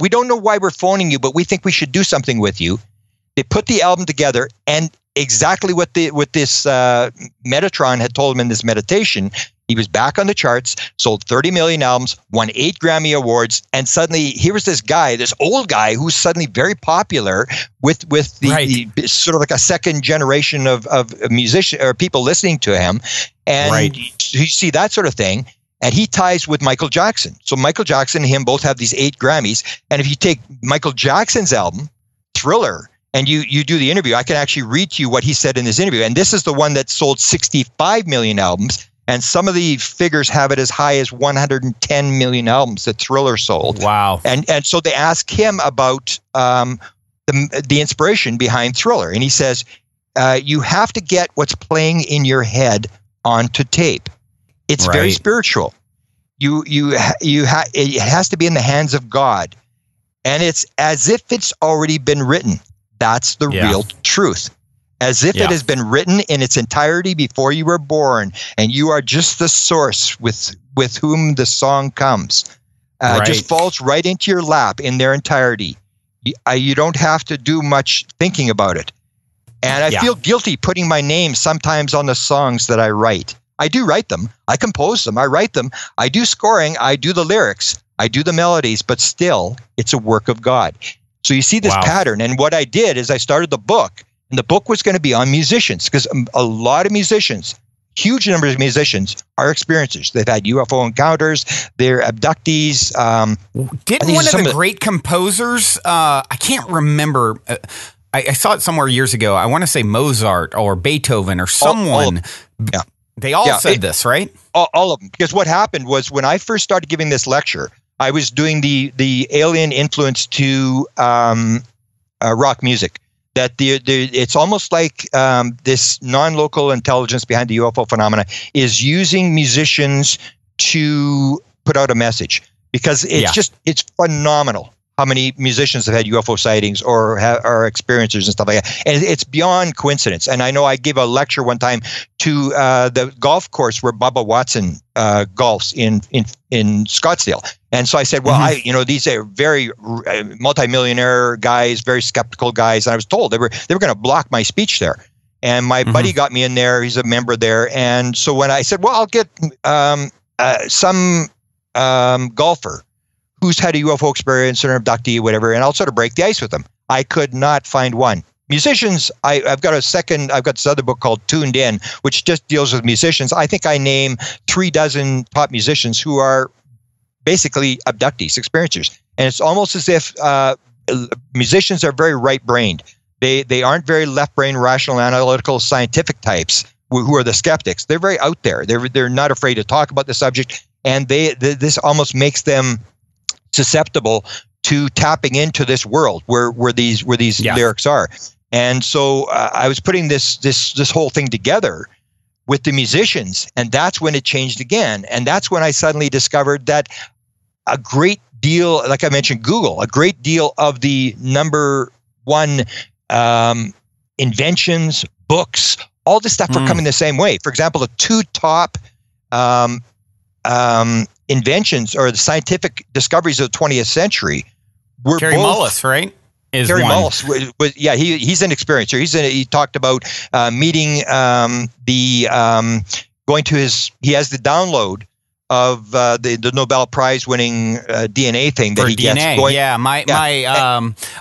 don't know why we're phoning you, but we think we should do something with you." They put the album together, and exactly what this Metatron had told him in this meditation, he was back on the charts, sold 30 million albums, won 8 Grammy Awards, and suddenly here was this guy, this old guy, who's suddenly very popular with the sort of like a second generation of musicians or people listening to him, and you see that sort of thing. And he ties with Michael Jackson. So Michael Jackson and him both have these 8 Grammys, and if you take Michael Jackson's album, Thriller, and you do the interview, I can actually read to you what he said in this interview. And this is the one that sold 65 million albums. And some of the figures have it as high as 110 million albums that Thriller sold. Wow. And so they ask him about the inspiration behind Thriller. And he says, you have to get what's playing in your head onto tape. It's very spiritual. It has to be in the hands of God. And it's as if it's already been written. That's the real truth. As if it has been written in its entirety before you were born, and you are just the source with whom the song comes. Just falls right into your lap in their entirety. You don't have to do much thinking about it. And I feel guilty putting my name sometimes on the songs that I write. I do write them. I compose them. I write them. I do scoring. I do the lyrics. I do the melodies, but still, it's a work of God. So you see this pattern. And what I did is I started the book, and the book was going to be on musicians, because a lot of musicians, huge numbers of musicians, are experiencers. They've had UFO encounters. They're abductees. Didn't one of the great composers, I can't remember, I saw it somewhere years ago. I want to say Mozart or Beethoven or someone. They all said this, right? All of them. Because what happened was, when I first started giving this lecture, I was doing the alien influence to rock music. That it's almost like this non-local intelligence behind the UFO phenomena is using musicians to put out a message, because it's phenomenal how many musicians have had UFO sightings or are experiencers and stuff like that. And it's beyond coincidence. And I know I gave a lecture one time to the golf course where Bubba Watson golfs in Scottsdale. And so I said, well, these are very multimillionaire guys, very skeptical guys. And I was told they were going to block my speech there. And my buddy got me in there. He's a member there. And so when I said, well, I'll get some golfer who's had a UFO experience or an abductee, whatever, and I'll sort of break the ice with them. I could not find one. Musicians, I've got this other book called Tuned In, which just deals with musicians. I think I name 36 top musicians who are basically abductees, experiencers. And it's almost as if musicians are very right-brained. They aren't very left-brain, rational, analytical, scientific types who are the skeptics. They're very out there. They're not afraid to talk about the subject, and this almost makes them susceptible to tapping into this world where these lyrics are. And so I was putting this whole thing together with the musicians, and that's when it changed again. And that's when I suddenly discovered that a great deal, like I mentioned, Google, a great deal of the number one inventions, books, all this stuff were coming the same way. For example, the two top inventions or the scientific discoveries of the 20th century were Gary both, Mullis, right? Gary Mullis was he's an experiencer. He talked about meeting going to he has the download of the Nobel Prize winning DNA thing that for he DNA. Gets.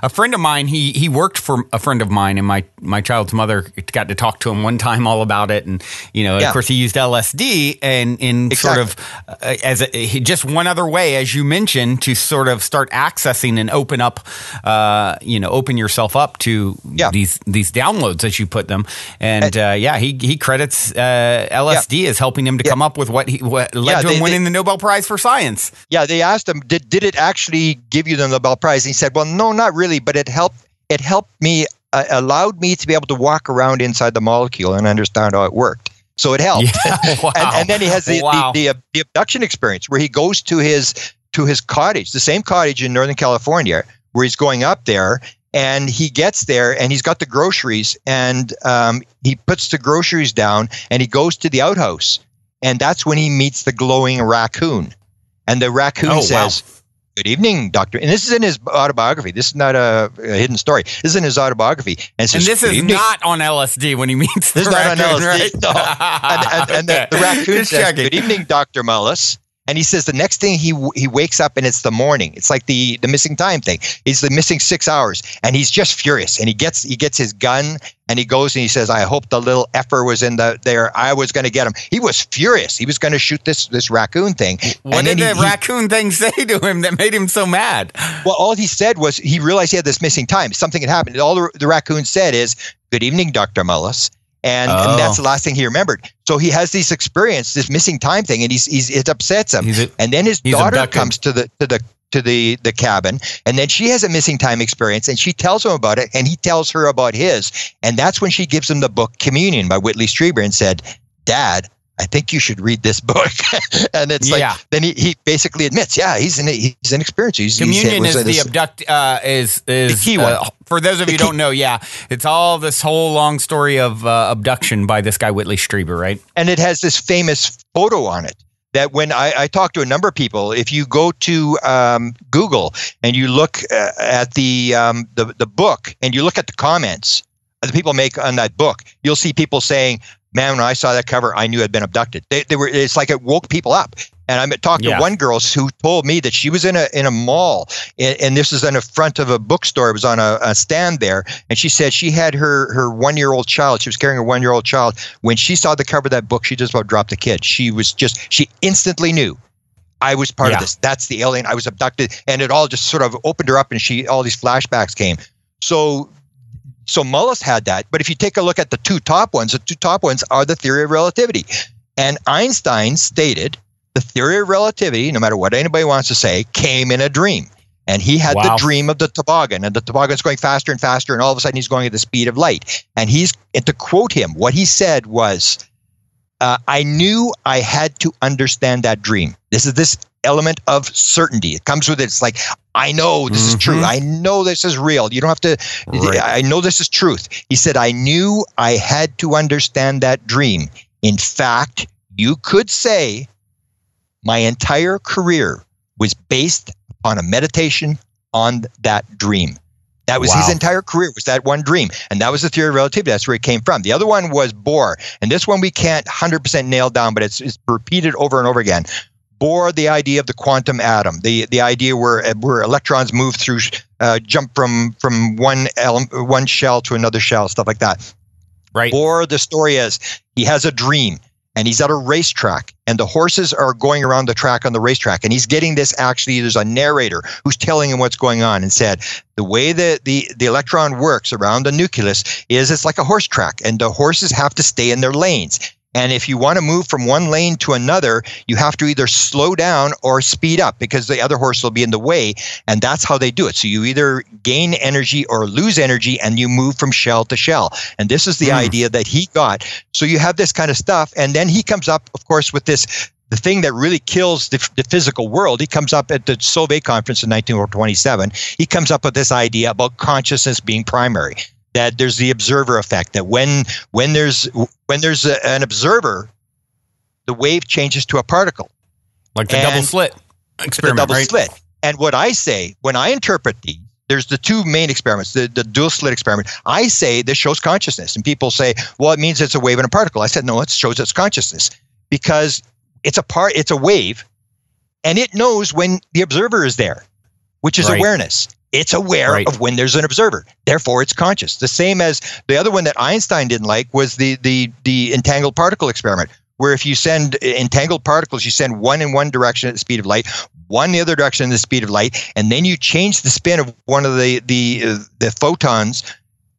A friend of mine, he worked for a friend of mine, and my child's mother got to talk to him one time all about it. And, of course, he used LSD and sort of as just one other way, as you mentioned, to sort of start accessing and open up, open yourself up to these downloads as you put them. And he credits LSD as helping him to come up with what led to him winning the Nobel Prize for Science. Yeah, they asked him, did it actually give you the Nobel Prize? And he said, well, no, not really, but it helped me, allowed me to be able to walk around inside the molecule and understand how it worked. So it helped. Yeah, wow. and then he has the abduction experience where he goes to his cottage, the same cottage in Northern California, where he's going up there. And he gets there and he's got the groceries, and he puts the groceries down and he goes to the outhouse. And that's when he meets the glowing raccoon. And the raccoon says, good evening, doctor. And this is in his autobiography. This is not a hidden story. This is in his autobiography. And says, this is not on LSD when he meets the raccoon. This is not on LSD. Right? No. And the raccoon says, good evening, Dr. Mullis. And he says the next thing he wakes up and it's the morning. It's like the missing time thing. He's the missing 6 hours, and he's just furious. And he gets his gun and he goes and he says, "I hope the little effer was in there. I was going to get him." He was furious. He was going to shoot this raccoon thing. What did the raccoon thing say to him that made him so mad? Well, all he said was he realized he had this missing time. Something had happened. All the raccoon said is, "Good evening, Dr. Mullis." And that's the last thing he remembered. So he has this experience, this missing time thing, and it upsets him. And then his daughter comes to the cabin, and then she has a missing time experience, and she tells him about it, and he tells her about his. And that's when she gives him the book Communion by Whitley Strieber and said, "Dad, I think you should read this book." And it's then he basically admits, he's an experiencer. Communion is the key one. For those of you who don't know, it's all this whole long story of abduction by this guy Whitley Strieber, right? And it has this famous photo on it that when I talk to a number of people, if you go to Google and you look at the book and you look at the comments that people make on that book, you'll see people saying, "Man, when I saw that cover, I knew I'd been abducted." It's like it woke people up. And I talked to one girl who told me that she was in a mall, and this is in the front of a bookstore. It was on a stand there, and she said she had her 1-year-old child. She was carrying her 1-year-old child. When she saw the cover of that book, she just about dropped the kid. She instantly knew, I was part of this. That's the alien. I was abducted, and it all just sort of opened her up, and all these flashbacks came. So Mullis had that. But if you take a look at the two top ones are the theory of relativity. And Einstein stated the the theory of relativity, no matter what anybody wants to say, came in a dream. And he had the dream of the toboggan, and the toboggan's going faster and faster, and all of a sudden he's going at the speed of light. And to quote him, what he said was, I knew I had to understand that dream. This is this element of certainty. It comes with it. It's like, I know this is true. I know this is real. You don't have to, I know this is truth. He said, I knew I had to understand that dream. In fact, you could say my entire career was based on a meditation on that dream. That was his entire career, was that one dream. And that was the theory of relativity. That's where it came from. The other one was Bohr. And this one we can't 100% nail down, but it's repeated over and over again. Bohr, the idea of the quantum atom, the idea where electrons move through, jump from one shell to another shell, stuff like that. Right. Bohr, the story is, he has a dream. And he's at a racetrack, and the horses are going around the track on the racetrack. And he's getting this, actually, there's a narrator who's telling him what's going on, and said, the way that the electron works around the nucleus is it's like a horse track, and the horses have to stay in their lanes. And if you want to move from one lane to another, you have to either slow down or speed up, because the other horse will be in the way. And that's how they do it. So you either gain energy or lose energy, and you move from shell to shell. And this is the idea that he got. So you have this kind of stuff. And then he comes up, of course, with this, the thing that really kills the physical world. He comes up at the Solvay conference in 1927. He comes up with this idea about consciousness being primary. That there's the observer effect, that when there's an observer, the wave changes to a particle. Like the double slit experiment, the double right? slit. And what I say, when I interpret these, there's the two main experiments, the dual slit experiment. I say this shows consciousness. And people say, well, it means it's a wave and a particle. I said, no, it shows it's consciousness, because it's a wave, and it knows when the observer is there, which is awareness. It's aware of when there's an observer. Therefore, it's conscious. The same as the other one that Einstein didn't like was the entangled particle experiment, where if you send entangled particles, you send one in one direction at the speed of light, one the other direction at the speed of light, and then you change the spin of one of the photons.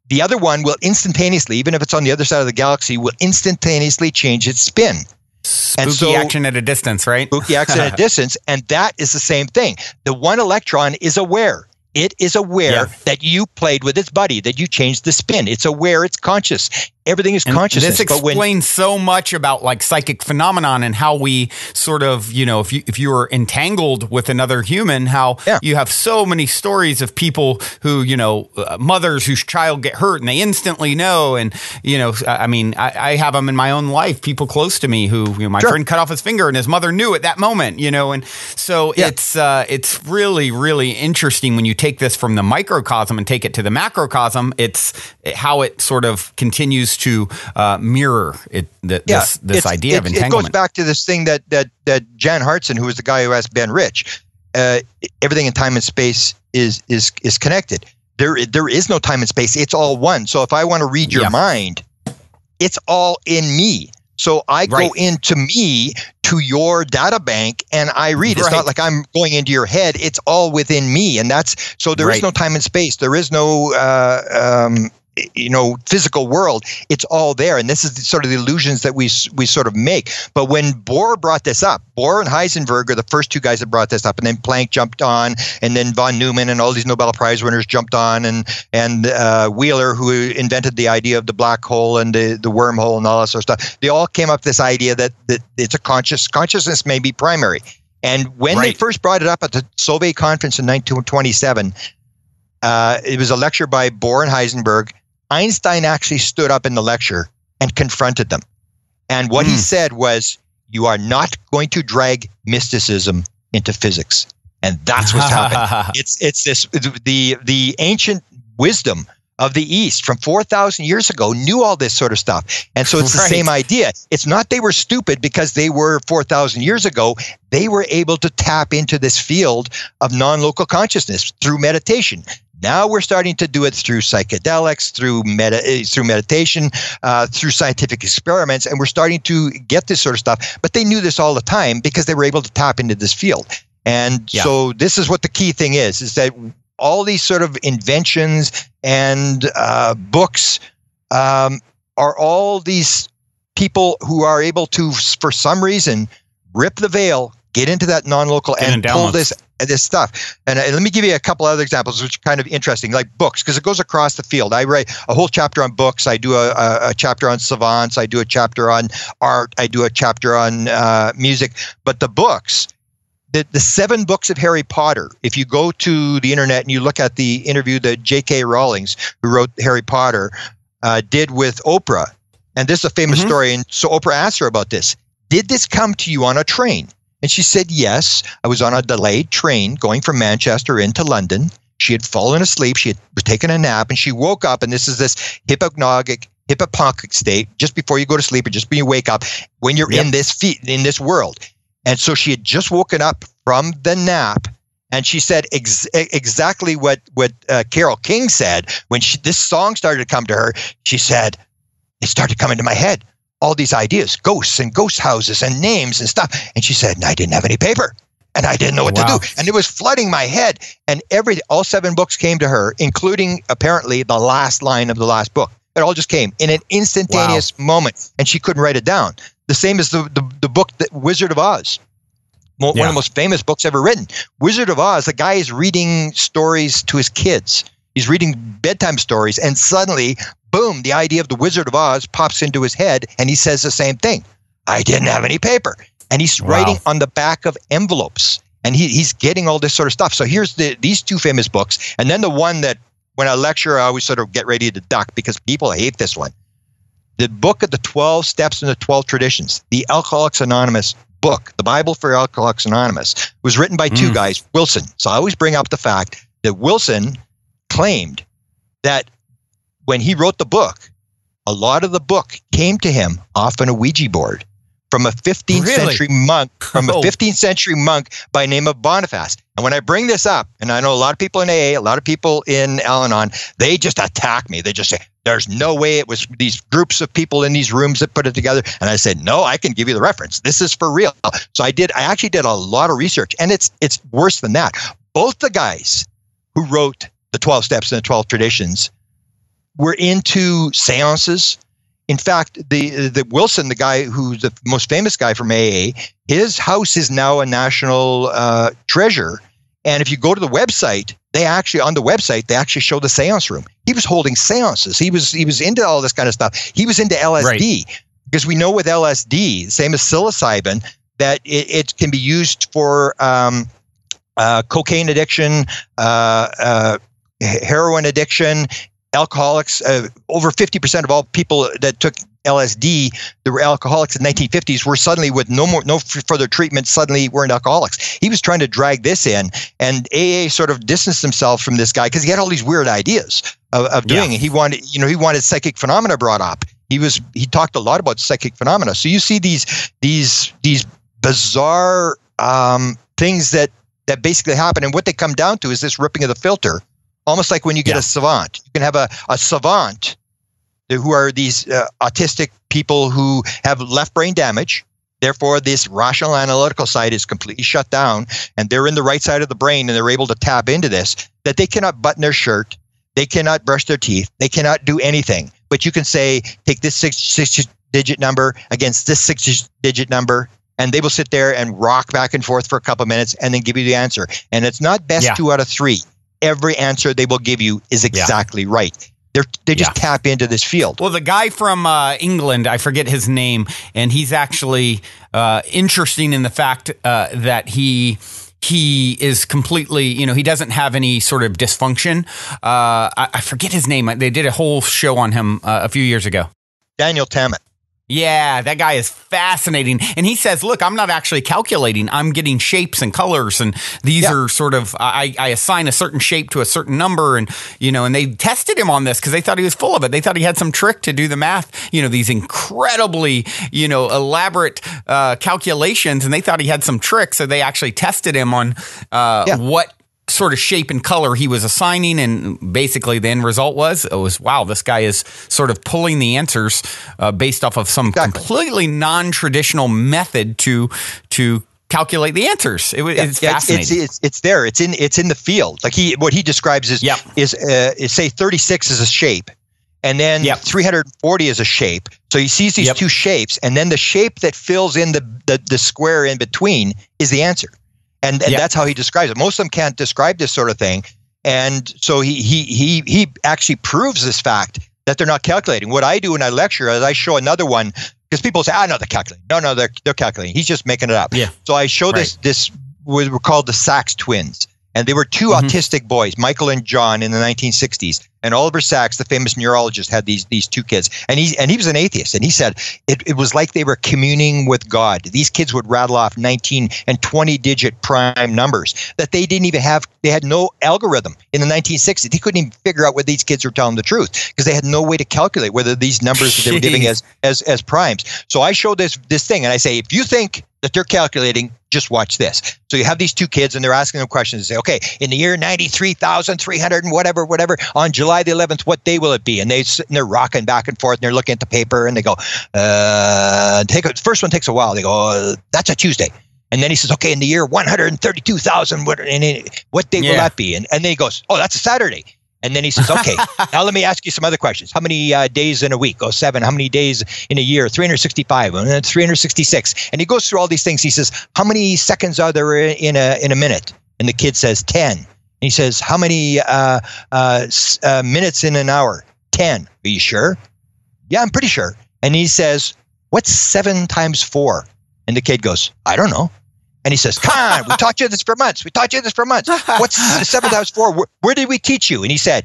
The other one will instantaneously, even if it's on the other side of the galaxy, will instantaneously change its spin. Spooky action at a distance, right? Spooky action at a distance, and that is the same thing. The one electron is aware. It is aware that you played with its buddy, that you changed the spin. It's aware, it's conscious. Everything is consciousness. This explains so much about like psychic phenomenon and how we sort of, if you were entangled with another human, how you have so many stories of people who, mothers whose child get hurt and they instantly know. And, I mean, I have them in my own life, people close to me who, my friend cut off his finger and his mother knew at that moment, and so it's really, really interesting when you take this from the microcosm and take it to the macrocosm. It's how it sort of continues to mirror this idea of entanglement. It goes back to this thing that Jan Hartson, who was the guy who asked Ben Rich, everything in time and space is connected. There is no time and space. It's all one. So if I want to read your mind, it's all in me. So I go into me, to your data bank, and I read. It's not like I'm going into your head. It's all within me. And so there is no time and space. There is no physical world. It's all there. And this is sort of the illusions that we sort of make. But when Bohr brought this up, Bohr and Heisenberg are the first two guys that brought this up, and then Planck jumped on, and then von Neumann and all these Nobel Prize winners jumped on, and Wheeler, who invented the idea of the black hole and the wormhole and all that sort of stuff. They all came up with this idea that it's a consciousness may be primary. And when they first brought it up at the Solvay conference in 1927, it was a lecture by Bohr and Heisenberg. Einstein actually stood up in the lecture and confronted them. And what he said was, you are not going to drag mysticism into physics. And that's what's happened. It's this, the ancient wisdom of the East from 4,000 years ago knew all this sort of stuff. And so it's the same idea. It's not they were stupid because they were 4,000 years ago. They were able to tap into this field of non-local consciousness through meditation. Now we're starting to do it through psychedelics, through meditation, through scientific experiments, and we're starting to get this sort of stuff. But they knew this all the time because they were able to tap into this field. And so this is what the key thing is that all these sort of inventions and books are all these people who are able to, for some reason, rip the veil, get into that non-local, and pull this stuff. And let me give you a couple other examples, which are kind of interesting, like books, because it goes across the field. I write a whole chapter on books. I do a chapter on savants. I do a chapter on art. I do a chapter on music. But the books, the 7 books of Harry Potter, if you go to the internet and you look at the interview that J.K. Rowling, who wrote Harry Potter, did with Oprah, and this is a famous story, and so Oprah asked her about this. Did this come to you on a train? And she said, yes, I was on a delayed train going from Manchester into London. She had fallen asleep. She had taken a nap, and she woke up, and this is this hypnagogic state just before you go to sleep or just when you wake up, when you're in this world. And so she had just woken up from the nap, and she said exactly what Carole King said when this song started to come to her. She said, it started coming to my head. All these ideas, ghosts and ghost houses and names and stuff. And she said, and I didn't have any paper and I didn't know what to do. And it was flooding my head. And all 7 books came to her, including apparently the last line of the last book. It all just came in an instantaneous moment, and she couldn't write it down. The same as the book, Wizard of Oz. One of the most famous books ever written. Wizard of Oz, the guy is reading stories to his kids. He's reading bedtime stories, and suddenly, boom, the idea of the Wizard of Oz pops into his head, and he says the same thing. I didn't have any paper. And he's writing on the back of envelopes, and he's getting all this sort of stuff. So here's these 2 famous books. And then the one that, when I lecture, I always sort of get ready to duck because people hate this one. The book of the 12 Steps and the 12 Traditions, the Alcoholics Anonymous book, the Bible for Alcoholics Anonymous, was written by 2 guys, Wilson. So I always bring up the fact that Wilson claimed that when he wrote the book, a lot of the book came to him off on a Ouija board from a 15th century monk, by name of Boniface. And when I bring this up, and I know a lot of people in AA, a lot of people in Al-Anon, they just attack me. They just say, there's no way it was these groups of people in these rooms that put it together. And I said, no, I can give you the reference. This is for real. So I actually did a lot of research, and it's worse than that. Both the guys who wrote the 12 Steps and the 12 Traditions were into seances. In fact, the Wilson, the guy who's the most famous guy from AA, his house is now a national treasure. And if you go to the website, they actually show the seance room. He was holding seances. He was into all this kind of stuff. He was into LSD, because we know with LSD, same as psilocybin, that it can be used for cocaine addiction, heroin addiction, alcoholics. Over 50% of all people that took LSD that were alcoholics in the 1950s were suddenly, with no further treatment, suddenly weren't alcoholics. He was trying to drag this in, and AA sort of distanced himself from this guy because he had all these weird ideas of doing it. He wanted psychic phenomena brought up. He talked a lot about psychic phenomena. So you see these bizarre things that basically happen, and what they come down to is this ripping of the filter. Almost like when you get a savant. You can have a savant who are these autistic people who have left brain damage. Therefore, this rational analytical side is completely shut down, and they're in the right side of the brain, and they're able to tap into this, that they cannot button their shirt, they cannot brush their teeth, they cannot do anything. But you can say, take this six-digit number against this six-digit number, and they will sit there and rock back and forth for a couple of minutes and then give you the answer. And it's not best 2 out of 3. Every answer they will give you is exactly right. They just tap into this field. Well, the guy from England, I forget his name, and he's actually interesting in the fact that he is completely, he doesn't have any sort of dysfunction. I forget his name. They did a whole show on him a few years ago. Daniel Tammet. Yeah, that guy is fascinating. And he says, look, I'm not actually calculating. I'm getting shapes and colors. And these are sort of, I assign a certain shape to a certain number. And, and they tested him on this because they thought he was full of it. They thought he had some trick to do the math, these incredibly, elaborate calculations. And they thought he had some trick. So they actually tested him on what sort of shape and color he was assigning, and basically the end result was wow, this guy is sort of pulling the answers based off of some completely non-traditional method to calculate the answers. It's fascinating. It's there. It's in the field. Like what he describes is say 36 is a shape, And then 340 is a shape. So he sees these two shapes, and then the shape that fills in the square in between is the answer. And that's how he describes it. Most of them can't describe this sort of thing. And so he actually proves this fact that they're not calculating. What I do when I lecture is I show another one, because people say, no, they're calculating. No, they're calculating. He's just making it up. Yeah. So I show this were called the Sachs twins. And they were two autistic boys, Michael and John, in the 1960s. And Oliver Sacks, the famous neurologist, had these two kids. And he was an atheist. And he said it was like they were communing with God. These kids would rattle off 19 and 20-digit prime numbers that they didn't even have. They had no algorithm in the 1960s. They couldn't even figure out whether these kids were telling the truth, because they had no way to calculate whether these numbers that they were giving as primes. So I show this thing, and I say, if you think that they're calculating, just watch this. So you have these two kids, and they're asking them questions. They say, okay, in the year 93,300 and whatever, on July the 11th, what day will it be? And they're rocking back and forth, and they're looking at the paper, and they go, first one takes a while. They go, that's a Tuesday. And then he says, okay, in the year 132,000, what day will that be? And then he goes, oh, that's a Saturday. And then he says, okay, now let me ask you some other questions. How many days in a week? Oh, 7. How many days in a year? 365. And then 366. And he goes through all these things. He says, how many seconds are there in a minute? And the kid says 10. And he says, how many minutes in an hour? 10. Are you sure? Yeah, I'm pretty sure. And he says, what's 7 times 4? And the kid goes, I don't know. And he says, come on, we taught you this for months. What's 7 times 4? Where did we teach you? And he said,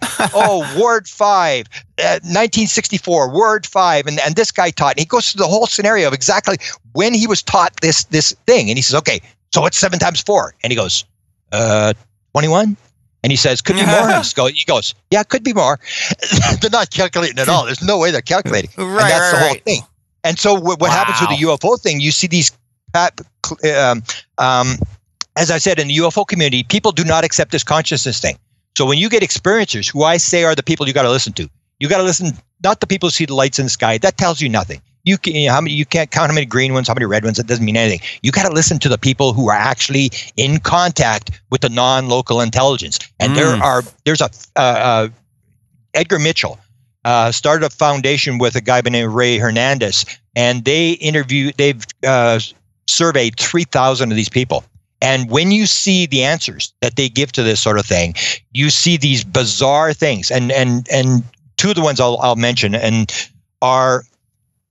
Ward 5, 1964, Word 5. And this guy taught. And he goes through the whole scenario of exactly when he was taught this thing. And he says, okay, so what's 7 times 4? And he goes, 21. And he says, could be more. He goes, yeah, it could be more. They're not calculating at all. There's no way they're calculating. And that's the whole thing. And so what happens with the UFO thing, you see these as I said, in the UFO community, people do not accept this consciousness thing. So when you get experiencers, who I say are the people you got to listen to, you got to listen, not the people who see the lights in the sky. That tells you nothing. You can't count how many green ones, how many red ones. It doesn't mean anything. You got to listen to the people who are actually in contact with the non-local intelligence. And there's Edgar Mitchell started a foundation with a guy by the name of Ray Hernandez, and they've surveyed 3,000 of these people. And when you see the answers that they give to this sort of thing, you see these bizarre things. And two of the ones I'll mention are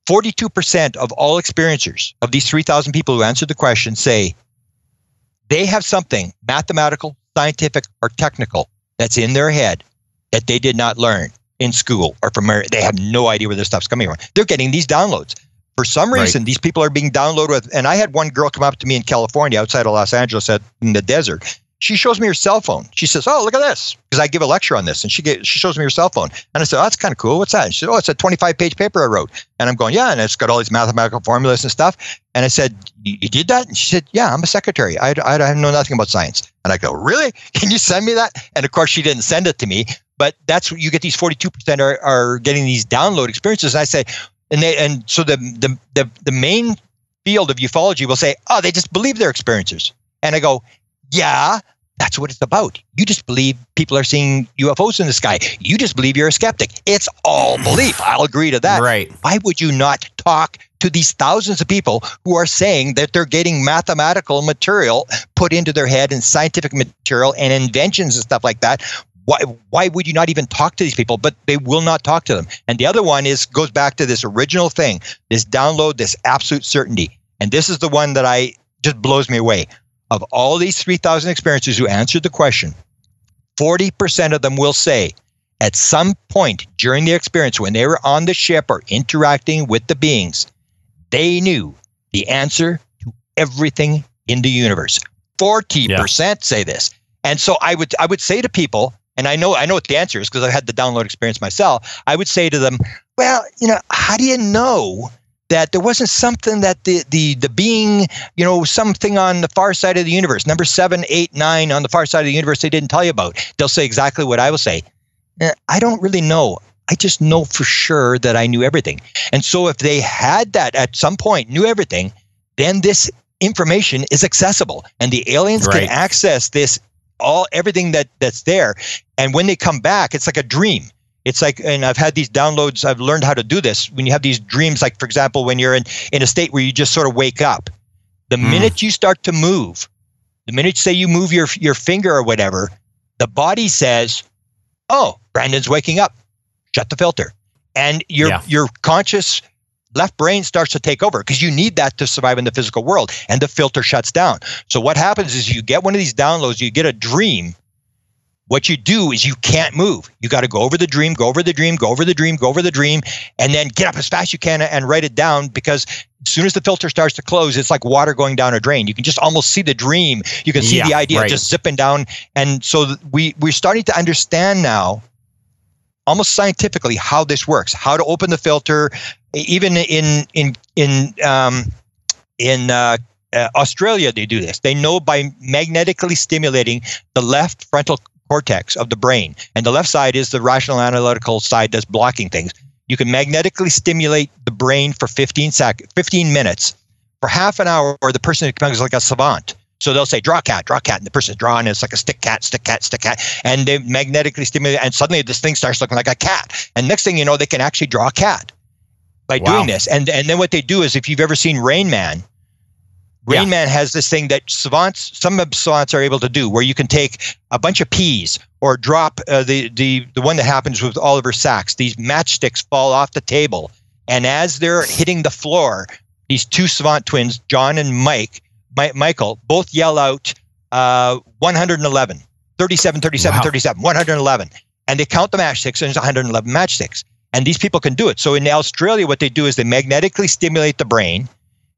42% of all experiencers of these 3,000 people who answered the question say they have something mathematical, scientific, or technical that's in their head that they did not learn in school or from they have no idea where this stuff's coming from. They're getting these downloads. For some reason, these people are being downloaded with, and I had one girl come up to me in California outside of Los Angeles in the desert. She shows me her cell phone. She says, oh, look at this. Because I give a lecture on this. And she shows me her cell phone. And I said, oh, that's kind of cool. What's that? And she said, oh, it's a 25-page paper I wrote. And I'm going, yeah. And it's got all these mathematical formulas and stuff. And I said, you did that? And she said, yeah, I'm a secretary. I know nothing about science. And I go, really? Can you send me that? And of course, she didn't send it to me. But that's what you get. These 42% are getting these download experiences. And I say, so the main field of ufology will say, oh, they just believe their experiencers. And I go, yeah, that's what it's about. You just believe people are seeing UFOs in the sky. You just believe you're a skeptic. It's all belief. I'll agree to that. Right. Why would you not talk to these thousands of people who are saying that they're getting mathematical material put into their head and scientific material and inventions and stuff like that? Why would you not even talk to these people? But they will not talk to them. And the other one goes back to this original thing, this download, this absolute certainty. And this is the one that just blows me away. Of all these 3,000 experiencers who answered the question, 40% of them will say at some point during their experience when they were on the ship or interacting with the beings, they knew the answer to everything in the universe. 40% say this. And so I would say to people, and I know what the answer is because I've had the download experience myself. I would say to them, well, how do you know that there wasn't something that the being, something on the far side of the universe, number 7, 8, 9 on the far side of the universe they didn't tell you about? They'll say exactly what I will say. I don't really know. I just know for sure that I knew everything. And so if they had that at some point, knew everything, then this information is accessible and the aliens can access this everything that's there. And when they come back, it's like a dream. It's like, and I've had these downloads, I've learned how to do this. When you have these dreams, like for example, when you're in a state where you just sort of wake up, the minute you start to move, the minute say you move your finger or whatever, the body says, oh, Brandon's waking up. Shut the filter. And your conscious left brain starts to take over because you need that to survive in the physical world, and the filter shuts down. So what happens is you get one of these downloads, you get a dream. What you do is you can't move. You got to go over the dream, go over the dream, go over the dream, go over the dream, and then get up as fast as you can and write it down, because as soon as the filter starts to close, it's like water going down a drain. You can just almost see the dream. You can see the idea just zipping down. And so we're starting to understand now, almost scientifically, how this works, how to open the filter. Even in Australia, they do this. They know by magnetically stimulating the left frontal cortex of the brain, and the left side is the rational analytical side that's blocking things. You can magnetically stimulate the brain for 15 minutes. For half an hour, or the person becomes like a savant. So they'll say, draw a cat, and the person's drawing, and it's like a stick cat, and they magnetically stimulate, and suddenly this thing starts looking like a cat. And next thing you know, they can actually draw a cat by doing this. And then what they do is, if you've ever seen Rain Man, Rain Man has this thing that some savants are able to do, where you can take a bunch of peas or drop the one that happens with Oliver Sacks. These matchsticks fall off the table, and as they're hitting the floor, these two savant twins, John and Michael, both yell out 111, 37, 37, 37, 111, and they count the matchsticks, and there's 111 matchsticks. And these people can do it. So in Australia, what they do is they magnetically stimulate the brain,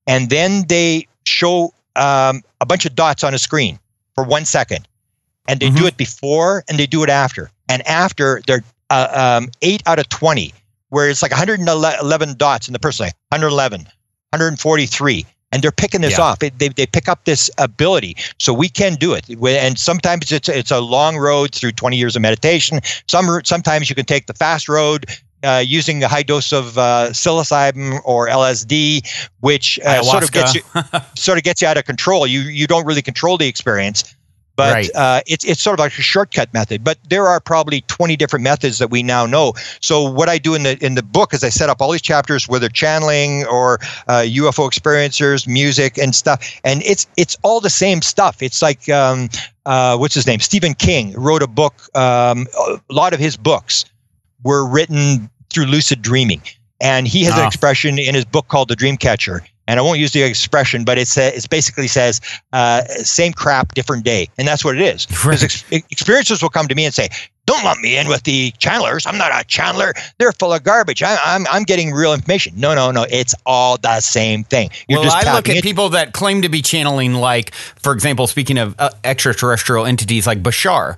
and then they show a bunch of dots on a screen for 1 second. And they do it before and they do it after. And after, they're 8 out of 20, where it's like 111 dots in the person, like 111, 143. And they're picking this off. They pick up this ability. So we can do it. And sometimes it's a long road through 20 years of meditation. Sometimes you can take the fast road, using a high dose of psilocybin or LSD, which sort of gets you out of control. You don't really control the experience, but it's sort of like a shortcut method. But there are probably 20 different methods that we now know. So what I do in the book is I set up all these chapters, whether channeling or UFO experiencers, music and stuff, and it's all the same stuff. It's like what's his name? Stephen King wrote a book. A lot of his books were written through lucid dreaming. And he has an expression in his book called The Dreamcatcher. And I won't use the expression, but it basically says, same crap, different day. And that's what it is. Because experiencers will come to me and say, don't lump me in with the channelers. I'm not a channeler. They're full of garbage. I'm getting real information. No. It's all the same thing. I look at people that claim to be channeling, like, for example, speaking of extraterrestrial entities like Bashar.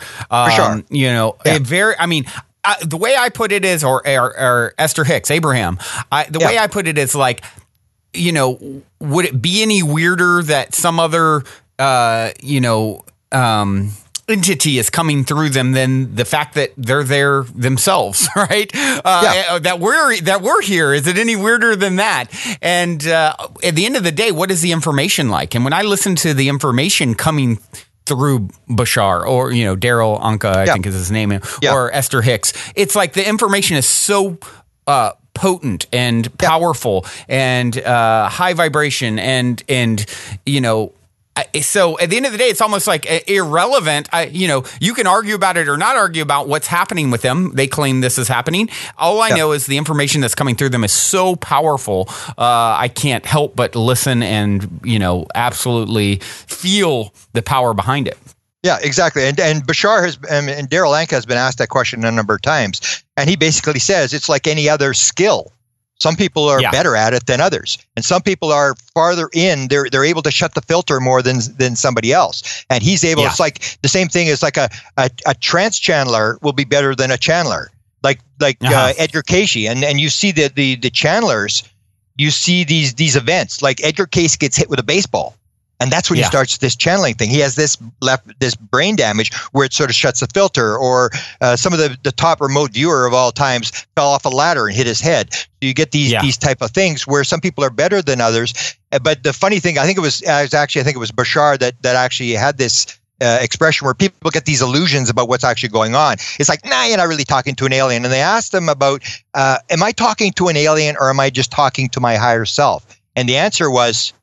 The way I put it is, or Esther Hicks, Abraham, way I put it is like, would it be any weirder that some other, entity is coming through them than the fact that they're there themselves, right? That we're here. Is it any weirder than that? And at the end of the day, what is the information like? And when I listen to the information coming through Bashar or, Daryl Anka, I think is his name, or Esther Hicks, it's like the information is so potent and powerful and high vibration and so at the end of the day, it's almost like irrelevant. You can argue about it or not argue about what's happening with them. They claim this is happening. All I know is the information that's coming through them is so powerful. I can't help but listen and, absolutely feel the power behind it. Yeah, exactly. And Bashar and Daryl Anka has been asked that question a number of times. And he basically says it's like any other skill. Some people are better at it than others, and some people are farther in. They're able to shut the filter more than somebody else. And he's able. It's like the same thing as like a trance channeler will be better than a channeler, like Edgar Cayce. And you see the channelers. You see these events like Edgar Cayce gets hit with a baseball. And that's when he starts this channeling thing. He has this brain damage where it sort of shuts the filter, or some of the top remote viewer of all times fell off a ladder and hit his head. So you get these type of things where some people are better than others. But the funny thing, I think it was Bashar that actually had this expression where people get these illusions about what's actually going on. It's like, nah, you're not really talking to an alien. And they ask them about, am I talking to an alien or am I just talking to my higher self? And the answer was,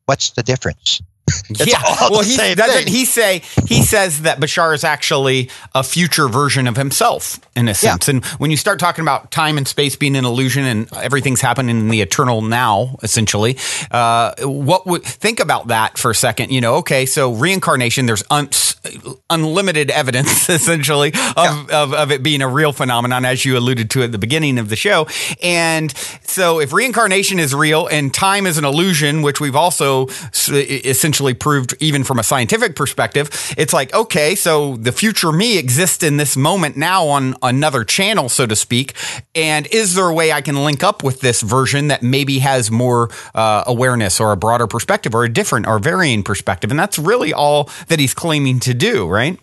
what's the difference? Well, he says that Bashar is actually a future version of himself in a sense. And when you start talking about time and space being an illusion and everything's happening in the eternal now, essentially, think about that for a second. Okay, so reincarnation, there's unlimited evidence essentially of it being a real phenomenon, as you alluded to at the beginning of the show. And so if reincarnation is real and time is an illusion, which we've also essentially proved even from a scientific perspective, it's like, okay, so the future me exists in this moment now on another channel, so to speak. And is there a way I can link up with this version that maybe has more awareness or a broader perspective or a different or varying perspective? And that's really all that he's claiming to do, right?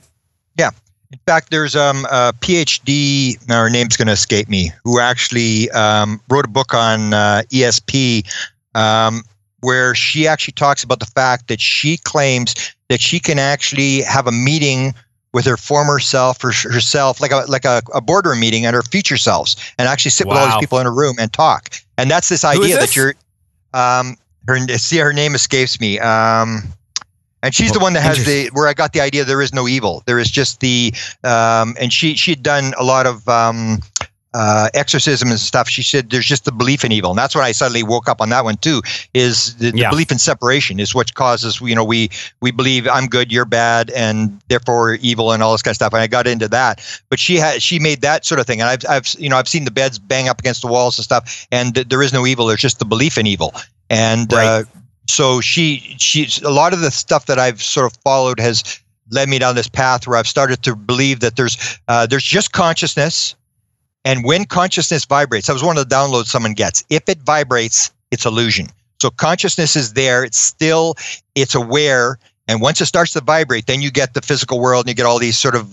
Yeah. In fact, there's a PhD, now her name's going to escape me, who actually wrote a book on ESP, where she actually talks about the fact that she claims that she can actually have a meeting with her former self or herself, like a boardroom meeting, and her future selves, and actually sit with all these people in a room and talk. And that's this idea that you're, her name escapes me. And she's the one that has where I got the idea there is no evil. There is just and she'd done a lot of exorcism and stuff. She said there's just the belief in evil. And that's when I suddenly woke up on that one too, is the belief in separation is what causes, we believe I'm good, you're bad, and therefore evil and all this kind of stuff. And I got into that, but she made that sort of thing. And I've seen the beds bang up against the walls and stuff, and there is no evil. There's just the belief in evil. And, so she's a lot of the stuff that I've sort of followed has led me down this path where I've started to believe that there's just consciousness. And when consciousness vibrates, that was one of the downloads someone gets. If it vibrates, it's illusion. So consciousness is there. It's aware. And once it starts to vibrate, then you get the physical world and you get all these sort of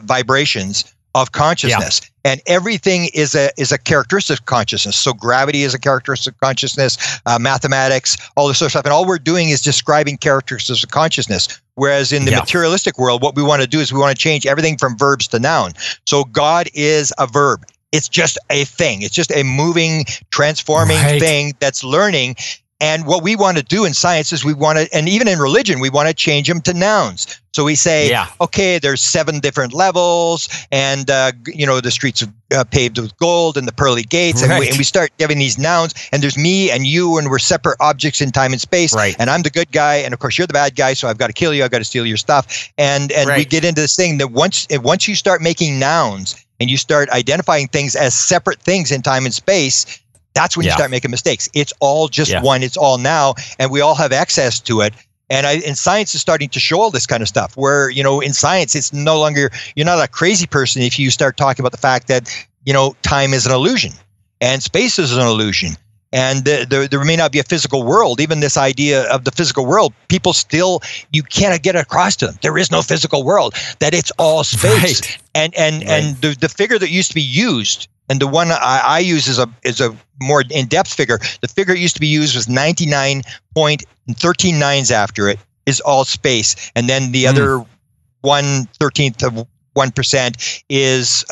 vibrations of consciousness. And everything is a characteristic of consciousness. So gravity is a characteristic of consciousness, mathematics, all this sort of stuff. And all we're doing is describing characteristics of consciousness. Whereas in the materialistic world, what we want to do is we want to change everything from verbs to noun. So God is a verb. It's just a thing. It's just a moving, transforming thing that's learning. And what we want to do in science is and even in religion, we want to change them to nouns. So we say, okay, there's 7 different levels, and the streets are paved with gold and the pearly gates, and we start giving these nouns. And there's me and you, and we're separate objects in time and space. And I'm the good guy, and of course you're the bad guy. So I've got to kill you. I've got to steal your stuff. And we get into this thing that once you start making nouns and you start identifying things as separate things in time and space, that's when you start making mistakes. It's all just one. It's all now, and we all have access to it. And science is starting to show all this kind of stuff where, in science, it's no longer, you're not a crazy person if you start talking about the fact that, time is an illusion and space is an illusion. And there may not be a physical world. Even this idea of the physical world, people still, you cannot get across to them. There is no physical world, that it's all space. And the figure that used to be used, and the one I use is a more in-depth figure. The figure it used to be used was 99.13 nines after it is all space. And then the other 1/13 of 1% is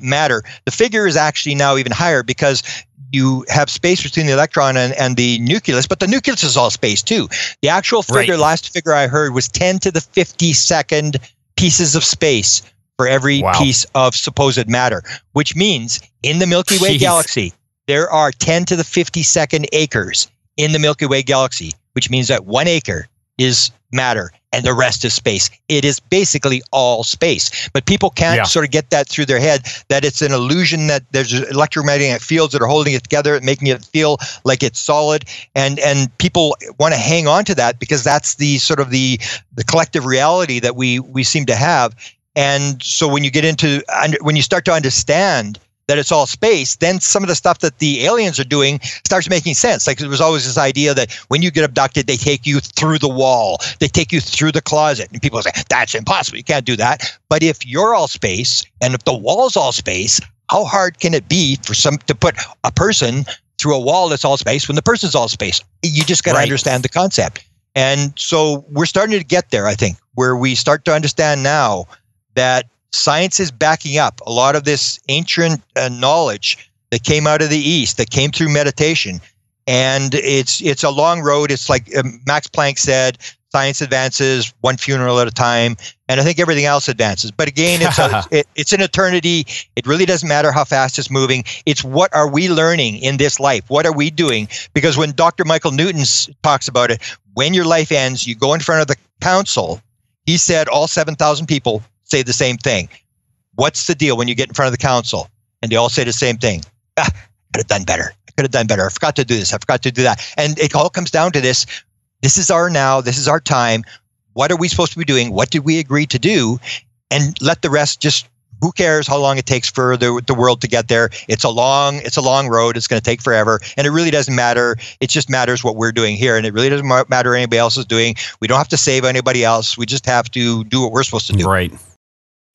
matter. The figure is actually now even higher because you have space between the electron and the nucleus, but the nucleus is all space too. The actual figure, last figure I heard, was 10 to the 52nd pieces of space for every piece of supposed matter, which means in the Milky Way galaxy, there are 10 to the 52nd acres in the Milky Way galaxy, which means that 1 acre is matter and the rest is space. It is basically all space. But people can't sort of get that through their head, that it's an illusion, that there's electromagnetic fields that are holding it together, making it feel like it's solid. And people want to hang on to that because that's the sort of the collective reality that we seem to have. And so when you start to understand that it's all space, then some of the stuff that the aliens are doing starts making sense. Like there was always this idea that when you get abducted, they take you through the wall, they take you through the closet. And people say, that's impossible, you can't do that. But if you're all space, and if the wall's all space, how hard can it be to put a person through a wall that's all space when the person's all space? You just got to understand the concept. And so we're starting to get there, I think. where we start to understand now that science is backing up a lot of this ancient knowledge that came out of the East, that came through meditation. And it's a long road. It's like Max Planck said, science advances one funeral at a time, and I think everything else advances. But again, it's an eternity. It really doesn't matter how fast it's moving. It's what are we learning in this life? What are we doing? Because when Dr. Michael Newton talks about it, when your life ends, you go in front of the council. He said all 7,000 people say the same thing. What's the deal when you get in front of the council? And they all say the same thing. I could have done better. I could have done better. I forgot to do this. I forgot to do that. And it all comes down to this. This is our now. This is our time. What are we supposed to be doing? What did we agree to do? And let the rest just, who cares how long it takes for the world to get there? It's a long road. It's going to take forever. And it really doesn't matter. It just matters what we're doing here. And it really doesn't matter what anybody else is doing. We don't have to save anybody else. We just have to do what we're supposed to do. Right.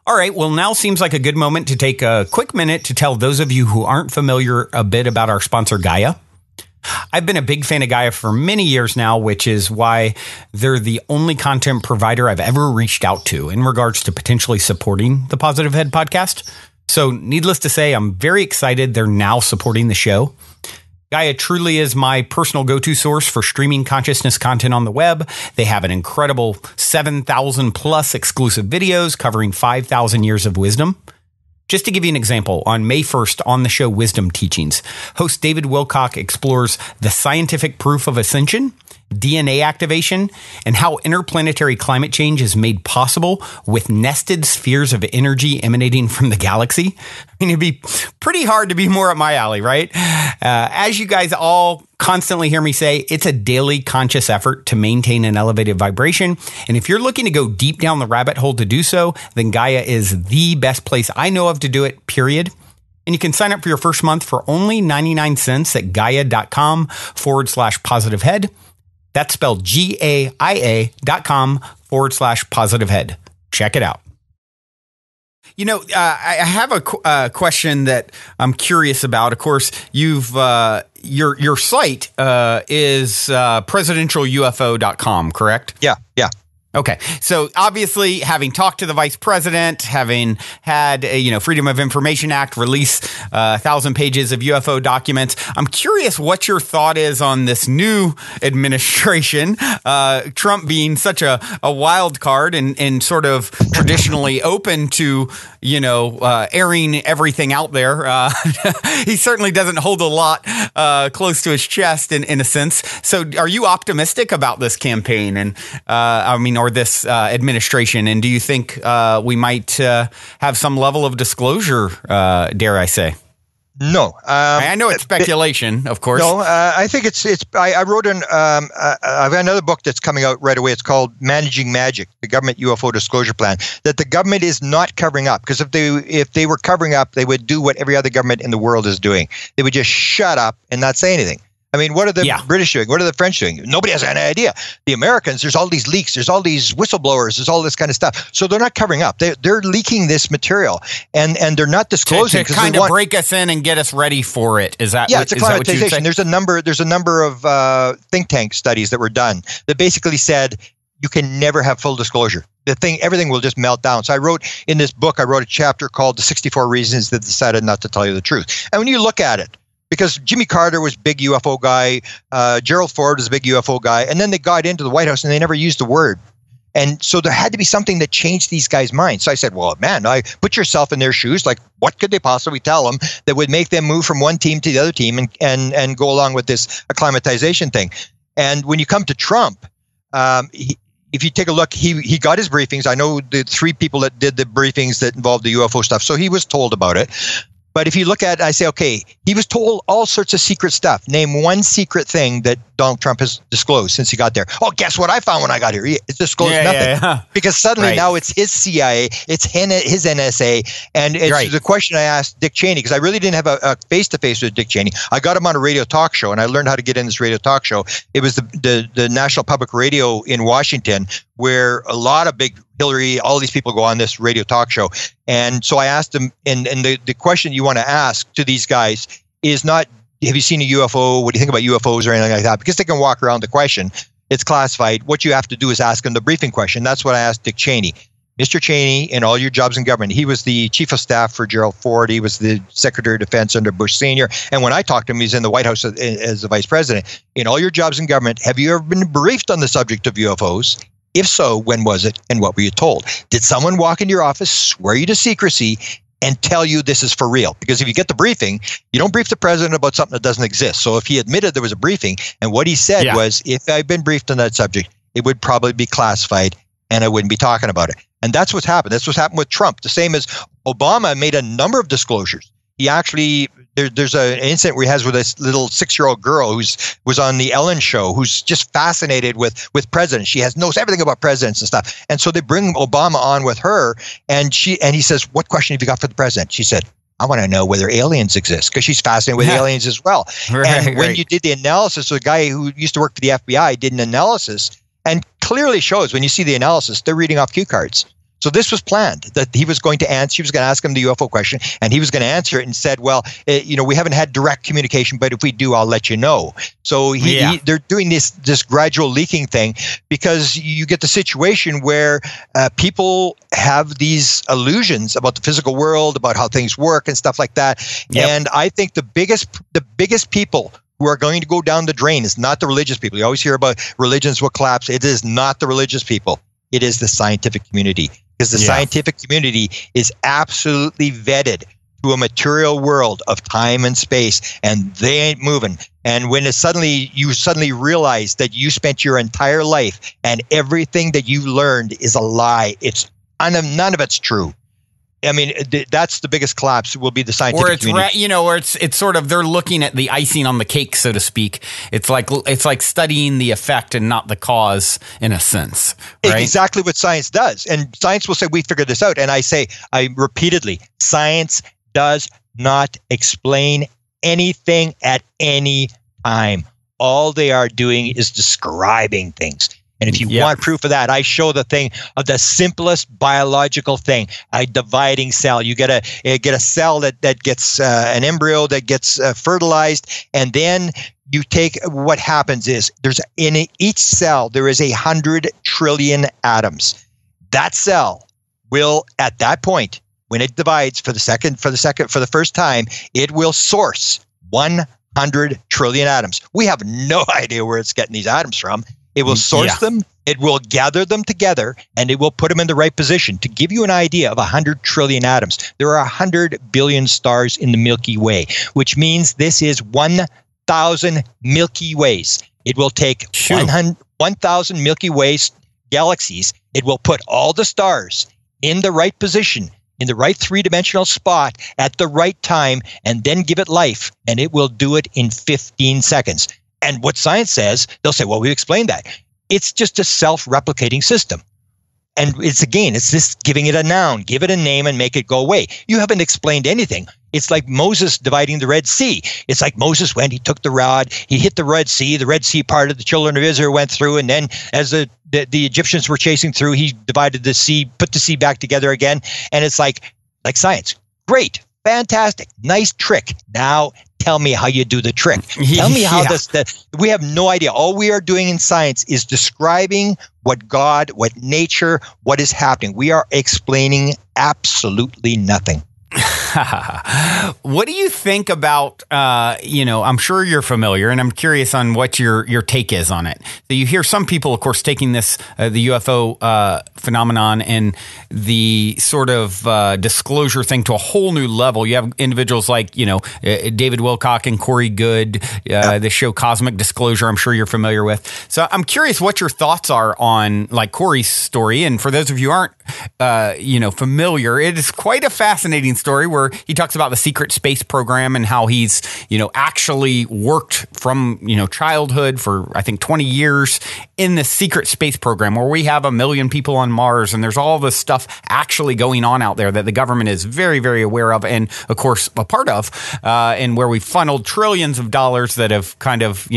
All right, well, now seems like a good moment to take a quick minute to tell those of you who aren't familiar a bit about our sponsor, Gaia. I've been a big fan of Gaia for many years now, which is why they're the only content provider I've ever reached out to in regards to potentially supporting the Positive Head podcast. So needless to say, I'm very excited they're now supporting the show. Gaia truly is my personal go-to source for streaming consciousness content on the web. They have an incredible 7,000 plus exclusive videos covering 5,000 years of wisdom. Just to give you an example, on May 1st on the show Wisdom Teachings, host David Wilcock explores the scientific proof of ascension, DNA activation, and how interplanetary climate change is made possible with nested spheres of energy emanating from the galaxy. I mean, it'd be pretty hard to be more up my alley, right? As you guys all constantly hear me say, it's a daily conscious effort to maintain an elevated vibration. And if you're looking to go deep down the rabbit hole to do so, then Gaia is the best place I know of to do it, period. And you can sign up for your first month for only 99 cents at gaia.com/positivehead. That's spelled GAIA.com/positivehead. Check it out. You know, I have a question that I'm curious about. Of course, you've your site is presidentialufo.com, correct? Yeah. Okay. So obviously, having talked to the vice president, having had, Freedom of Information Act release 1,000 pages of UFO documents, I'm curious what your thought is on this new administration, Trump being such a wild card and sort of traditionally open to, airing everything out there. He certainly doesn't hold a lot close to his chest in a sense. So are you optimistic about this campaign and, or this administration? And do you think we might have some level of disclosure, dare I say? No. I know it's speculation, of course. No, I think it's. I wrote I've got another book that's coming out right away. It's called Managing Magic, the Government UFO Disclosure Plan, that the government is not covering up. Because if they were covering up, they would do what every other government in the world is doing. They would just shut up and not say anything. I mean, what are the British doing? What are the French doing? Nobody has any idea. The Americans, there's all these leaks. There's all these whistleblowers. There's all this kind of stuff. So they're not covering up. They're leaking this material, and they're not disclosing. To kind of break us in and get us ready for it. Is that it's acclimatization. There's a number of think tank studies that were done that basically said you can never have full disclosure. Everything will just melt down. So I wrote a chapter called The 64 Reasons That Decided Not to Tell You the Truth. And when you look at it, because Jimmy Carter was a big UFO guy, Gerald Ford was a big UFO guy, and then they got into the White House and they never used the word. And so there had to be something that changed these guys' minds. So I said, well, man, put yourself in their shoes. Like, what could they possibly tell them that would make them move from one team to the other team and go along with this acclimatization thing? And when you come to Trump, if you take a look, he got his briefings. I know the 3 people that did the briefings that involved the UFO stuff. So he was told about it. But if you look at it, I say, okay, he was told all sorts of secret stuff. Name one secret thing that Donald Trump has disclosed since he got there. Oh, guess what I found when I got here? It's disclosed nothing. Yeah. Because suddenly now it's his CIA, it's his NSA, and it's the question I asked Dick Cheney, because I really didn't have a face-to-face with Dick Cheney. I got him on a radio talk show, and I learned how to get in this radio talk show. It was the National Public Radio in Washington, where a lot of big Hillary, all these people go on this radio talk show. And so I asked them, and the question you want to ask to these guys is not, have you seen a UFO? What do you think about UFOs or anything like that? Because they can walk around the question. it's classified. What you have to do is ask him the briefing question. That's what I asked Dick Cheney. Mr. Cheney, in all your jobs in government, he was the chief of staff for Gerald Ford. He was the Secretary of Defense under Bush Sr. And when I talked to him, he's in the White House as the vice president. In all your jobs in government, have you ever been briefed on the subject of UFOs? If so, when was it and what were you told? Did someone walk into your office, swear you to secrecy, and tell you this is for real? Because if you get the briefing, you don't brief the president about something that doesn't exist. So if he admitted there was a briefing, and what he said was, if I've been briefed on that subject, it would probably be classified and I wouldn't be talking about it. And that's what's happened. That's what's happened with Trump. The same as Obama made a number of disclosures. He actually, there's an incident where he has with this little 6-year-old girl was on the Ellen show, who's just fascinated with presidents. She knows everything about presidents and stuff. And so they bring Obama on with her, and he says, "What question have you got for the president?" She said, "I want to know whether aliens exist," because she's fascinated with aliens as well. When you did the analysis, the guy who used to work for the FBI did an analysis, and clearly shows when you see the analysis, they're reading off cue cards. So this was planned, that he was going to ask him the UFO question, and he was going to answer it and said, well, we haven't had direct communication, but if we do, I'll let you know. So they're doing this gradual leaking thing, because you get the situation where people have these illusions about the physical world, about how things work and stuff like that. Yep. And I think the biggest people who are going to go down the drain is not the religious people. You always hear about religions will collapse. It is not the religious people. It is the scientific community. Because the scientific community is absolutely vetted to a material world of time and space, and they ain't moving. And when you suddenly realize that you spent your entire life and everything that you learned is a lie, none of it's true. I mean, that's the biggest collapse will be the scientific community. Or it's sort of, they're looking at the icing on the cake, so to speak. It's like studying the effect and not the cause, in a sense. Right? Exactly what science does. And science will say, we figured this out. And I repeatedly, science does not explain anything at any time. All they are doing is describing things. And if you want proof of that, I show the thing of the simplest biological thing, a dividing cell. You get a cell that gets an embryo that gets fertilized, and then you take, what happens is in each cell there is 100 trillion atoms. That cell will, at that point, when it divides for the first time, it will source 100 trillion atoms. We have no idea where it's getting these atoms from. It will source them, it will gather them together, and it will put them in the right position. To give you an idea of 100 trillion atoms, there are 100 billion stars in the Milky Way, which means this is 1,000 Milky Ways. It will take 1,000 Milky Way galaxies. It will put all the stars in the right position, in the right three-dimensional spot at the right time, and then give it life, and it will do it in 15 seconds. And what science says, they'll say, well, we explained that. It's just a self-replicating system. And it's just giving it a noun, give it a name and make it go away. You haven't explained anything. It's like Moses dividing the Red Sea. It's like Moses went, he took the rod, he hit the Red Sea parted, the children of Israel went through, and then as the Egyptians were chasing through, he divided the sea, put the sea back together again. And it's like science. Great, fantastic, nice trick. Now tell me how you do the trick. Tell me how we have no idea. All we are doing in science is describing what God, what nature, what is happening. We are explaining absolutely nothing. What do you think about, I'm sure you're familiar, and I'm curious on what your take is on it. So you hear some people, of course, taking this, the UFO phenomenon and the sort of disclosure thing to a whole new level. You have individuals like, David Wilcock and Corey Goode, the show Cosmic Disclosure, I'm sure you're familiar with. So I'm curious what your thoughts are on, like, Corey's story. And for those of you who aren't, familiar, it is quite a fascinating story where he talks about the secret space program and how he's, actually worked from, childhood for, I think, 20 years in the secret space program where we have 1 million people on Mars. And there's all this stuff actually going on out there that the government is very, very aware of and, of course, a part of, and where we funneled trillions of dollars that have kind of,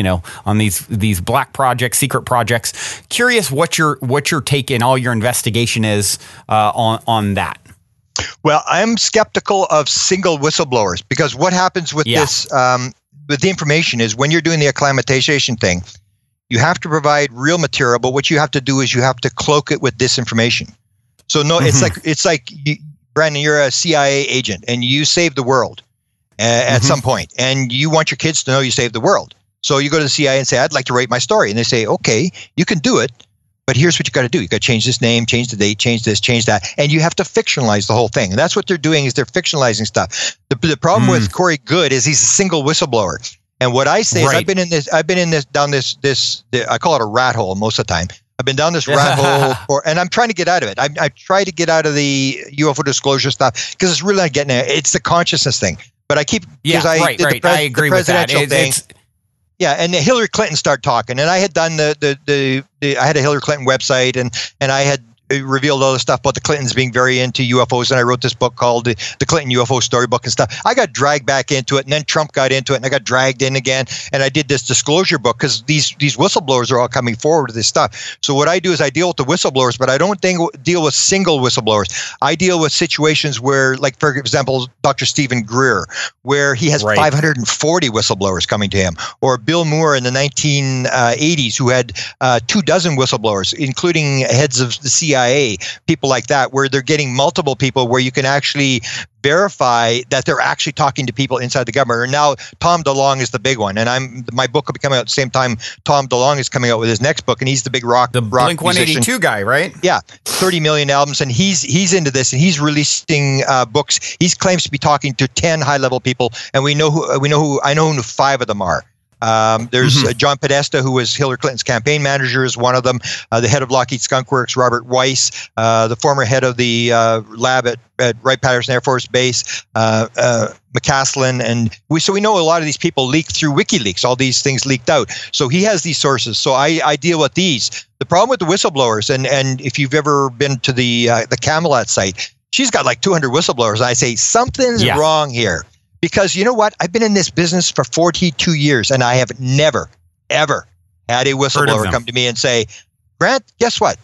on these black projects, secret projects. Curious what your take in all your investigation is on that. Well, I'm skeptical of single whistleblowers because what happens with this, with the information is when you're doing the acclimatization thing, You have to provide real material, but what you have to do is you have to cloak it with disinformation. So no, it's like Brandon, you're a CIA agent and you saved the world at some point, and you want your kids to know you saved the world. So you go to the CIA and say, I'd like to write my story. And they say, okay, you can do it, but here's what you got to do. You got to change this name, change the date, change this, change that. And you have to fictionalize the whole thing. And that's what they're doing, is they're fictionalizing stuff. The problem with Corey Goode is he's a single whistleblower. And what I say is I've been down this, I call it a rat hole most of the time. I've been down this rat hole and I'm trying to get out of it. I try to get out of the UFO disclosure stuff because it's really not getting it. It's the consciousness thing. But I keep, I agree with that. Yeah, and Hillary Clinton started talking, and I had done I had a Hillary Clinton website, and I had revealed all the stuff about the Clintons being very into UFOs, and I wrote this book called the Clinton UFO Storybook and stuff. I got dragged back into it, and then Trump got into it, and I got dragged in again, and I did this disclosure book because these whistleblowers are all coming forward with this stuff. So what I do is I deal with the whistleblowers, but I don't deal with single whistleblowers. I deal with situations where, like, for example, Dr. Stephen Greer, where he has 540 whistleblowers coming to him, or Bill Moore in the 1980s, who had 24 whistleblowers, including heads of the CIA, people like that, where they're getting multiple people, where you can actually verify that they're actually talking to people inside the government. And now Tom DeLonge is the big one, and my book will be coming out at the same time Tom DeLonge is coming out with his next book, and he's the big rock Blink 182 musician guy, right? Yeah, 30 million albums, and he's into this, and he's releasing books. He claims to be talking to 10 high-level people, and I know who 5 of them are. There's John Podesta, who was Hillary Clinton's campaign manager, is one of them. The head of Lockheed Skunk Works, Robert Weiss, the former head of the lab at Wright-Patterson Air Force Base, McCaslin, and we know a lot of these people leaked through WikiLeaks. All these things leaked out. So he has these sources. So I deal with these. The problem with the whistleblowers, and if you've ever been to the Camelot site, she's got like 200 whistleblowers. And I say something's wrong here. Because you know what? I've been in this business for 42 years, and I have never, ever had a whistleblower come to me and say, Grant, guess what?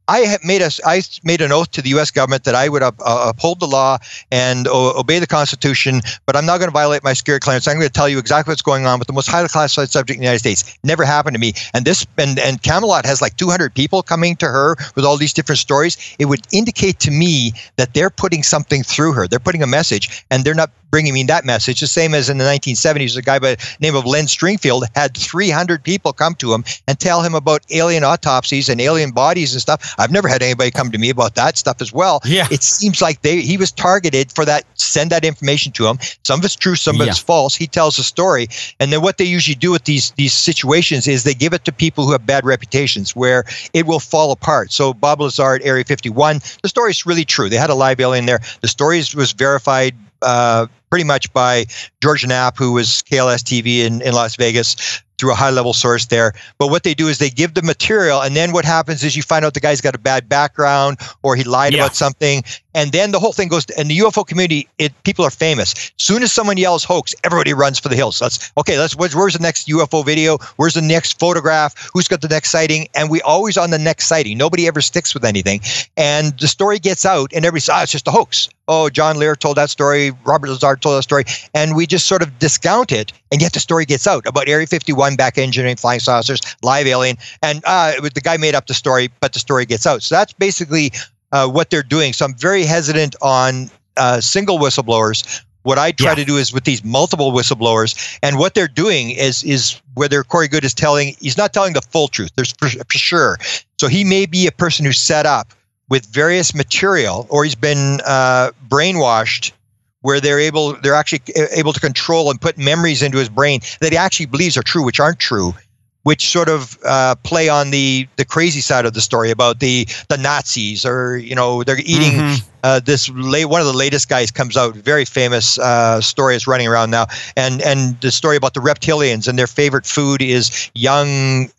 I made an oath to the U.S. government that I would uphold the law and obey the Constitution, but I'm not going to violate my security clearance. I'm going to tell you exactly what's going on with the most highly classified subject in the United States. Never happened to me. And and Camelot has like 200 people coming to her with all these different stories. It would indicate to me that they're putting something through her. They're putting a message, and they're not bringing me that message. The same as in the 1970s, a guy by the name of Len Stringfield had 300 people come to him and tell him about alien autopsies and alien bodies and stuff. I've never had anybody come to me about that stuff as well. Yeah. It seems like he was targeted for that. Send that information to him. Some of it's true, some of it's false. He tells a story, and then what they usually do with these situations is they give it to people who have bad reputations, where it will fall apart. So Bob Lazar at Area 51, the story is really true. They had a live alien there. The story was verified pretty much by George Knapp, who was KLS TV in Las Vegas, through a high-level source there. But what they do is they give the material, and then what happens is you find out the guy's got a bad background, or he lied about something, and then the whole thing goes. In the UFO community, people are famous. As soon as someone yells hoax, everybody runs for the hills. Where's the next UFO video? Where's the next photograph? Who's got the next sighting? And we always on the next sighting. Nobody ever sticks with anything. And the story gets out, and everybody says, it's just a hoax. Oh, John Lear told that story. Robert Lazar told that story. And we just sort of discount it, and yet the story gets out about Area 51, back engineering, flying saucers, live alien. And the guy made up the story, but the story gets out. So that's basically what they're doing. So I'm very hesitant on single whistleblowers. What I try to do is with these multiple whistleblowers, and what they're doing is whether Corey Goode is he's not telling the full truth. There's for sure. So he may be a person who's set up with various material, or he's been brainwashed, where they're actually able to control and put memories into his brain that he actually believes are true, which aren't true, which sort of play on the crazy side of the story about the Nazis, or they're eating one of the latest guys comes out, very famous story is running around now, and the story about the reptilians, and their favorite food is young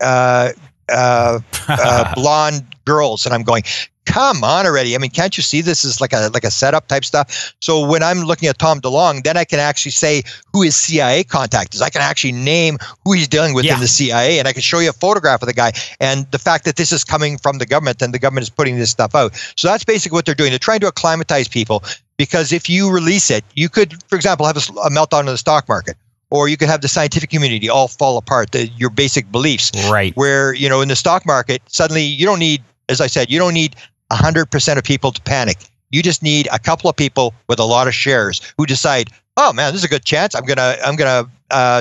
blonde girls, and I'm going, come on already. I mean, can't you see this is like a setup type stuff? So when I'm looking at Tom DeLonge, then I can actually say who his CIA contact is. I can actually name who he's dealing with in the CIA, and I can show you a photograph of the guy, and the fact that this is coming from the government, and the government is putting this stuff out. So that's basically what they're doing. They're trying to acclimatize people, because if you release it, you could, for example, have a meltdown in the stock market, or you could have the scientific community all fall apart, your basic beliefs. Right. Where, in the stock market, suddenly you don't need, as I said, you don't need 100% of people to panic. You just need a couple of people with a lot of shares who decide, oh man, this is a good chance. I'm gonna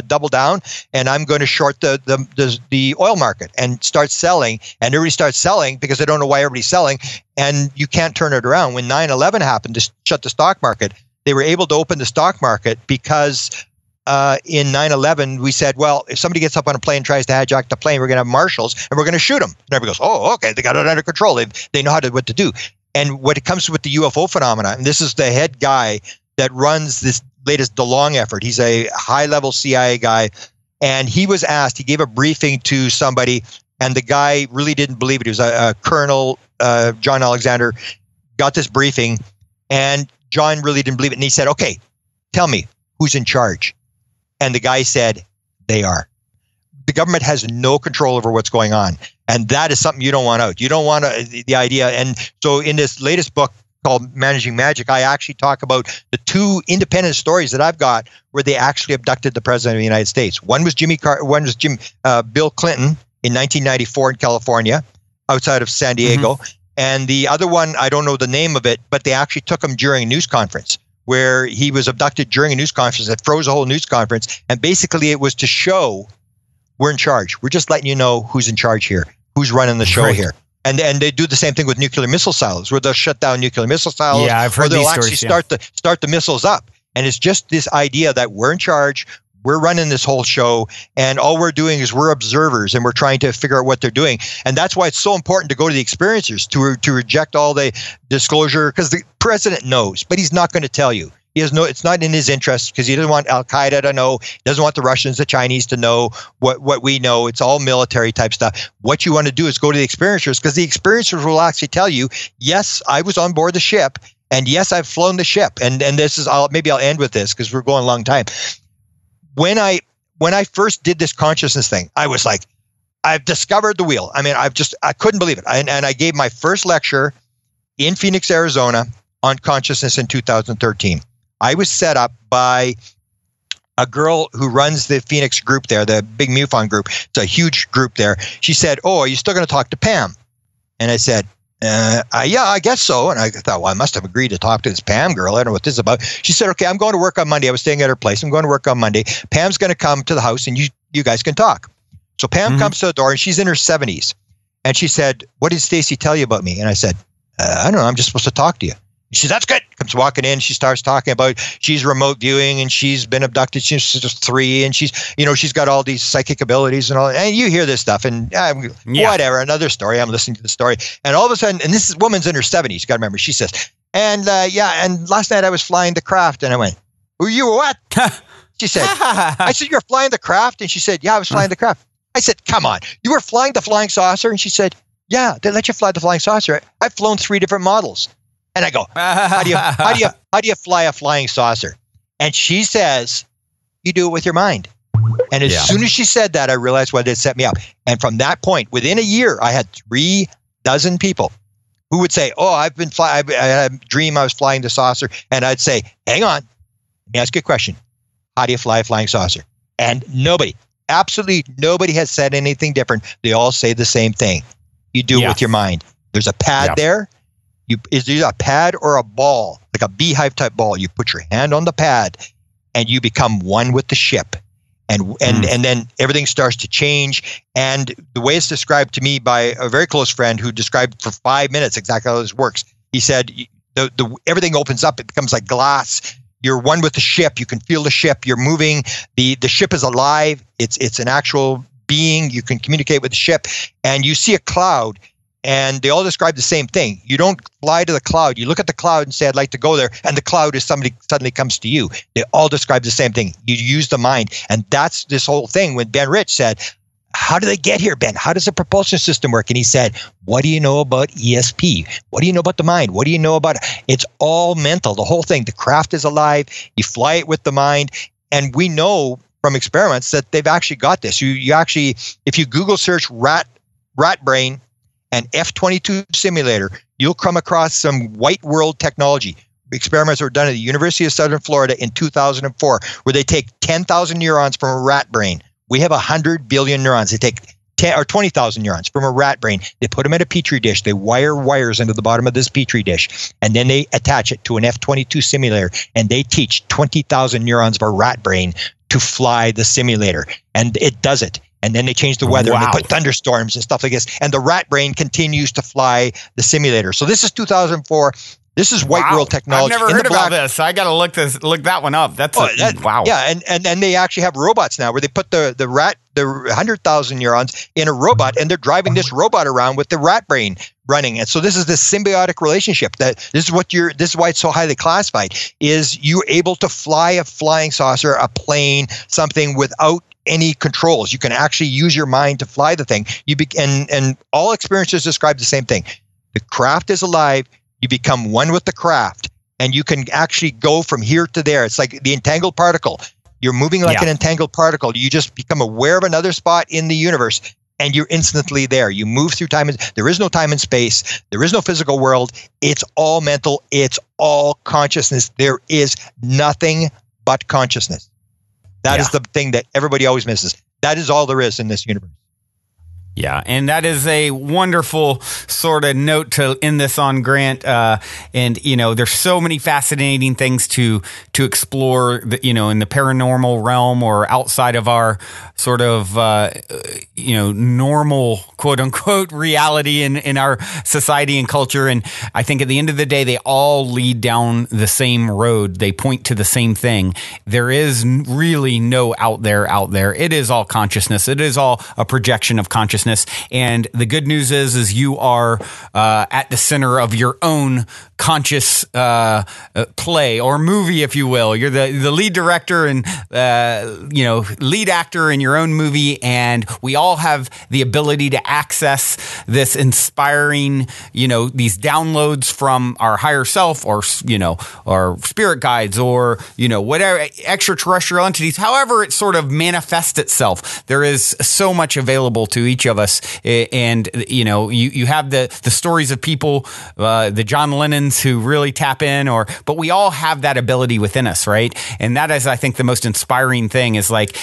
double down, and I'm going to short the oil market and start selling. And everybody starts selling because they don't know why everybody's selling, and you can't turn it around. When 9/11 happened to shut the stock market, they were able to open the stock market because in 9/11 we said, well, if somebody gets up on a plane and tries to hijack the plane, we're going to have marshals and we're going to shoot them. And everybody goes, oh, okay, they got it under control. They know what to do. And when it comes with the UFO phenomena, and this is the head guy that runs this latest DeLong effort. He's a high-level CIA guy, and he was asked, he gave a briefing to somebody, and the guy really didn't believe it. He was a Colonel, John Alexander, got this briefing, and John really didn't believe it. And he said, okay, tell me, who's in charge? And the guy said, they are. The government has no control over what's going on. And that is something you don't want out. You don't want the idea. And so in this latest book called Managing Magic, I actually talk about the two independent stories that I've got where they actually abducted the president of the United States. One was Bill Clinton in 1994 in California, outside of San Diego. Mm-hmm. And the other one, I don't know the name of it, but they actually took him during a news conference where he was abducted during a news conference that froze the whole news conference. And basically it was to show we're in charge. We're just letting you know who's in charge here, who's running the show here. And they do the same thing with nuclear missile silos, where they'll shut down nuclear missile silos. Yeah, I've heard these stories. Or they'll actually start the missiles up. And it's just this idea that we're in charge, we're running this whole show, and all we're doing is we're observers, and we're trying to figure out what they're doing. And that's why it's so important to go to the experiencers, to reject all the disclosure, because the president knows, but he's not going to tell you. He has no. It's not in his interest because he doesn't want Al Qaeda to know. He doesn't want the Russians, the Chinese to know what we know. It's all military type stuff. What you want to do is go to the experiencers, because the experiencers will actually tell you, yes, I was on board the ship, and yes, I've flown the ship. And this is, maybe I'll end with this because we're going a long time. When I first did this consciousness thing, I was like, I've discovered the wheel. I mean, I couldn't believe it. And I gave my first lecture in Phoenix, Arizona on consciousness in 2013. I was set up by a girl who runs the Phoenix group there, the big MUFON group. It's a huge group there. She said, oh, are you still going to talk to Pam? And I said, yeah, I guess so. And I thought, well, I must have agreed to talk to this Pam girl. I don't know what this is about. She said, okay, I'm going to work on Monday. I was staying at her place. I'm going to work on Monday. Pam's going to come to the house and you guys can talk. So Pam comes to the door and she's in her 70s. And she said, what did Stacy tell you about me? And I said, I don't know. I'm just supposed to talk to you. She says, that's good. Comes walking in. She starts talking about she's remote viewing and she's been abducted. She's just 3 and she's got all these psychic abilities and all. And you hear this stuff and whatever, another story. I'm listening to the story. And all of a sudden, and this woman's in her 70s. You got to remember, she says, and last night I was flying the craft. And I went, were you what? She said, I said, you're flying the craft? And she said, yeah, I was flying the craft. I said, come on, you were flying the flying saucer? And she said, yeah, they let you fly the flying saucer. I've flown 3 different models. And I go, how do you fly a flying saucer? And she says, you do it with your mind. And as soon as she said that, I realized what it set me up. And from that point, within a year, I had 3 dozen people who would say, oh, I had a dream I was flying the saucer. And I'd say, hang on, let me ask you a question. How do you fly a flying saucer? And absolutely nobody has said anything different. They all say the same thing. You do it with your mind. There's a pad there. Is there a pad or a ball, like a beehive type ball? You put your hand on the pad and you become one with the ship. And then everything starts to change. And the way it's described to me by a very close friend who described for 5 minutes exactly how this works. He said, everything opens up. It becomes like glass. You're one with the ship. You can feel the ship. You're moving. The ship is alive. It's an actual being. You can communicate with the ship. And you see a cloud. And they all describe the same thing. You don't fly to the cloud. You look at the cloud and say, I'd like to go there. And the cloud is somebody suddenly comes to you. They all describe the same thing. You use the mind. And that's this whole thing when Ben Rich said, how do they get here, Ben? How does the propulsion system work? And he said, what do you know about ESP? What do you know about the mind? What do you know about it? It's all mental, the whole thing. The craft is alive. You fly it with the mind. And we know from experiments that they've actually got this. You actually, if you Google search rat brain, and F-22 simulator, you'll come across some white world technology, experiments that were done at the University of Southern Florida in 2004, where they take 10,000 neurons from a rat brain. We have 100 billion neurons. They take 10 or 20,000 neurons from a rat brain. They put them in a petri dish. They wire wires into the bottom of this petri dish, and then they attach it to an F-22 simulator, and they teach 20,000 neurons of a rat brain to fly the simulator, and it does it. And then they change the weather, and they put thunderstorms and stuff like this, and the rat brain continues to fly the simulator. So this is 2004. This is white world technology. I've never heard about this. I got to look that one up. That's wow. Yeah, and then they actually have robots now where they put the 100,000 neurons in a robot, and they're driving this robot around with the rat brain running. And so this is this symbiotic relationship. This is why it's so highly classified. Is you able to fly a flying saucer, a plane, something without any controls? You can actually use your mind to fly the thing. And all experiences describe the same thing. The craft is alive. You become one with the craft, and you can actually go from here to there. It's like the entangled particle. You're moving like an entangled particle. You just become aware of another spot in the universe, and you're instantly there. You move through time. There is no time and space. There is no physical world. It's all mental. It's all consciousness. There is nothing but consciousness. That is the thing that everybody always misses. That is all there is in this universe. Yeah, and that is a wonderful sort of note to end this on, Grant. And there's so many fascinating things to explore, in the paranormal realm or outside of our sort of normal quote unquote reality in our society and culture. And I think at the end of the day, they all lead down the same road. They point to the same thing. There is really no out there. It is all consciousness. It is all a projection of consciousness. And the good news is you are at the center of your own conscious play or movie, if you will. You're the lead director and lead actor in your own movie, and we all have the ability to access this inspiring, these downloads from our higher self, or or spirit guides, or whatever extraterrestrial entities. However, it sort of manifests itself. There is so much available to each of us, and you have the stories of people, the John Lennons who really tap in, but we all have that ability within us, right? And that is, I think, the most inspiring thing is like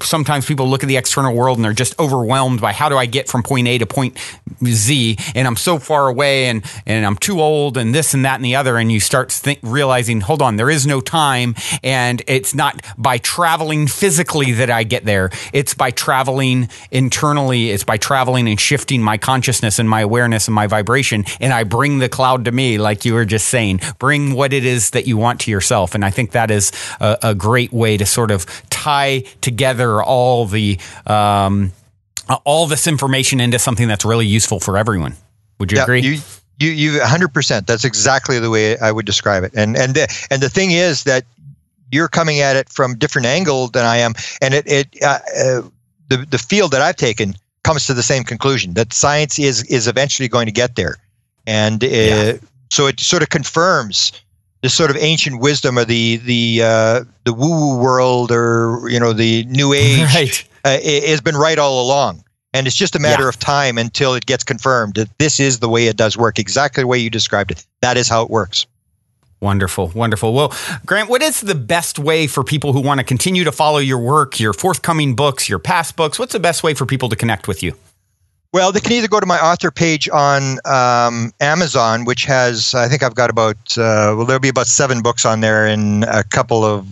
sometimes people look at the external world and they're just overwhelmed by how do I get from point A to point Z, and I'm so far away, and I'm too old, and this and that and the other, and you start realizing, hold on, there is no time, and it's not by traveling physically that I get there. It's by traveling internally. It's by traveling and shifting my consciousness and my awareness and my vibration, and I bring the cloud to me, like you were just saying. Bring what it is that you want to yourself, and I think that is a great way to sort of tie together all this information into something that's really useful for everyone. Would you agree? You 100%. That's exactly the way I would describe it. And the thing is that you're coming at it from a different angle than I am, and the field that I've taken comes to the same conclusion, that science is eventually going to get there. And so it sort of confirms this sort of ancient wisdom of the woo-woo world, or the new age, right. Has been right all along. And it's just a matter of time until it gets confirmed that this is the way it does work, exactly the way you described it. That is how it works. Wonderful, wonderful. Well, Grant, what is the best way for people who want to continue to follow your work, your forthcoming books, your past books? What's the best way for people to connect with you? Well, they can either go to my author page on Amazon, which has, I think I've got about, there'll be about 7 books on there in a couple of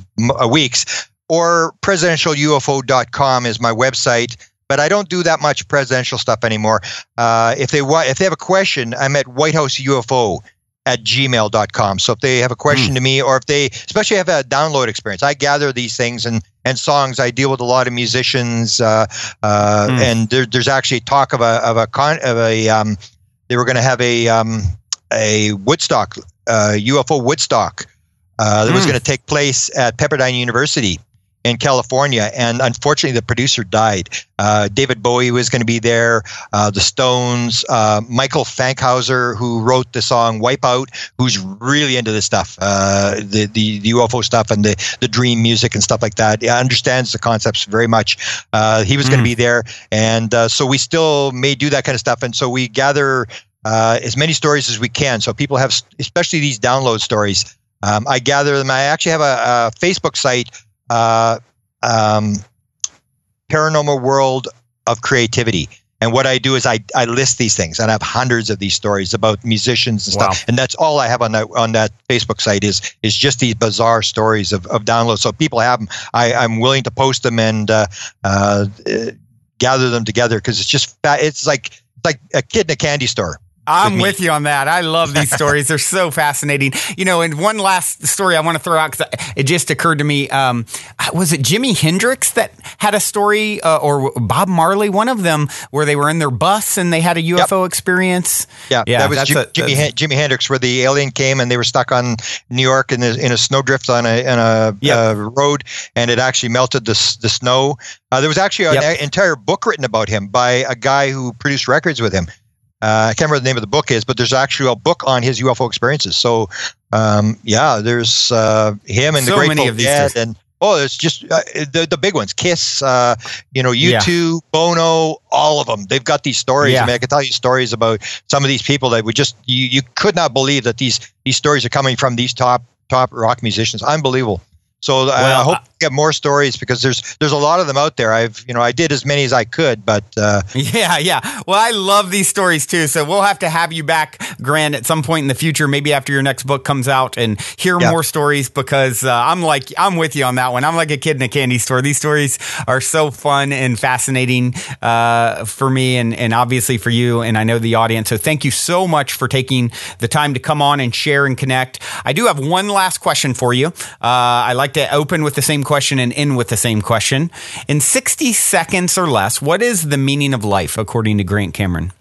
weeks, or presidentialufo.com is my website. But I don't do that much presidential stuff anymore. If they have a question, I'm at whitehouseuFO@gmail.com. So if they have a question to me, or if they especially have a download experience, I gather these things and songs. I deal with a lot of musicians, and there's actually talk of they were going to have a Woodstock, UFO Woodstock, that was going to take place at Pepperdine University in California, and unfortunately the producer died. David Bowie was going to be there, the Stones, Michael Fankhauser, who wrote the song Wipeout, who's really into this stuff, the UFO stuff and the dream music and stuff like that. He understands the concepts very much. He was going to be there, and so we still may do that kind of stuff, and so we gather as many stories as we can. So people have, especially these download stories. I gather them. I actually have a Facebook site, Paranormal World of Creativity. And what I do is I list these things, and I have hundreds of these stories about musicians and stuff. And that's all I have on that Facebook site is just these bizarre stories of downloads. So people have them. I'm willing to post them and gather them together because it's like a kid in a candy store. I'm with you on that. I love these stories. They're so fascinating. And one last story I want to throw out, because it just occurred to me. Was it Jimi Hendrix that had a story, or Bob Marley, one of them, where they were in their bus and they had a UFO experience? Yeah, that was Jimi Hendrix, where the alien came and they were stuck on New York in a snowdrift on a road, and it actually melted the snow. There was actually an entire book written about him by a guy who produced records with him. I can't remember what the name of the book is, but there's actually a book on his UFO experiences. So, there's him and the Grateful Dead, and it's just the big ones: Kiss, U2, Bono, all of them. They've got these stories. I mean, I can tell you stories about some of these people that would just you could not believe that these stories are coming from these top rock musicians. Unbelievable. So I hope to get more stories, because there's a lot of them out there. I did as many as I could, but yeah. Well, I love these stories too. So we'll have to have you back, Grant, at some point in the future, maybe after your next book comes out, and hear more stories, because I'm with you on that one. I'm like a kid in a candy store. These stories are so fun and fascinating for me, and obviously for you, and I know the audience. So thank you so much for taking the time to come on and share and connect. I do have one last question for you. I like to open with the same question and end with the same question. In 60 seconds or less, what is the meaning of life, according to Grant Cameron?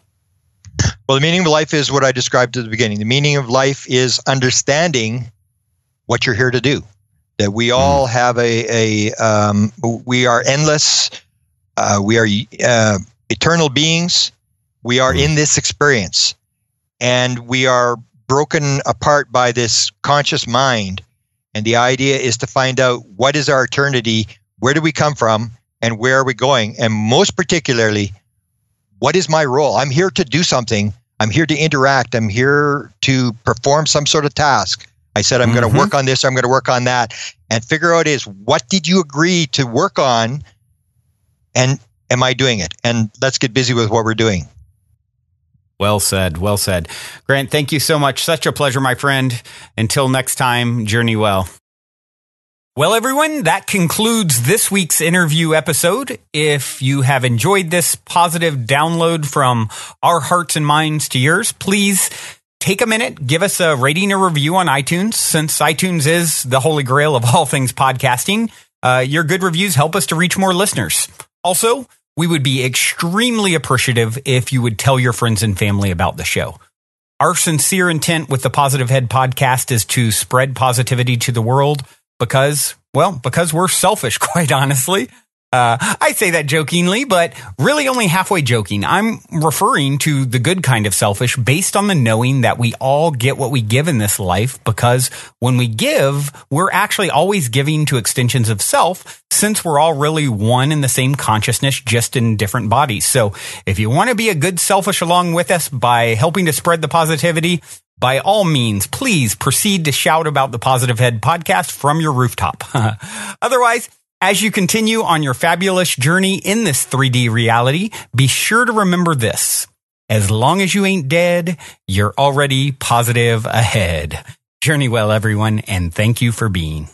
Well, the meaning of life is what I described at the beginning. The meaning of life is understanding what you're here to do. That we all have we are endless. We are eternal beings. We are in this experience, and we are broken apart by this conscious mind. And the idea is to find out, what is our eternity, where do we come from, and where are we going? And most particularly, what is my role? I'm here to do something. I'm here to interact. I'm here to perform some sort of task. I said, I'm going to work on this. I'm going to work on that. And figure out what did you agree to work on? And am I doing it? And let's get busy with what we're doing. Well said. Well said. Grant, thank you so much. Such a pleasure, my friend. Until next time, journey well. Well, everyone, that concludes this week's interview episode. If you have enjoyed this positive download from our hearts and minds to yours, please take a minute, give us a rating or review on iTunes, since iTunes is the holy grail of all things podcasting. Your good reviews help us to reach more listeners. Also, we would be extremely appreciative if you would tell your friends and family about the show. Our sincere intent with the Positive Head podcast is to spread positivity to the world because we're selfish, quite honestly. I say that jokingly, but really only halfway joking. I'm referring to the good kind of selfish, based on the knowing that we all get what we give in this life, because when we give, we're actually always giving to extensions of self, since we're all really one in the same consciousness, just in different bodies. So if you want to be a good selfish along with us by helping to spread the positivity, by all means, please proceed to shout about the Positive Head podcast from your rooftop. Otherwise, as you continue on your fabulous journey in this 3D reality, be sure to remember this: as long as you ain't dead, you're already positive ahead. Journey well, everyone, and thank you for being.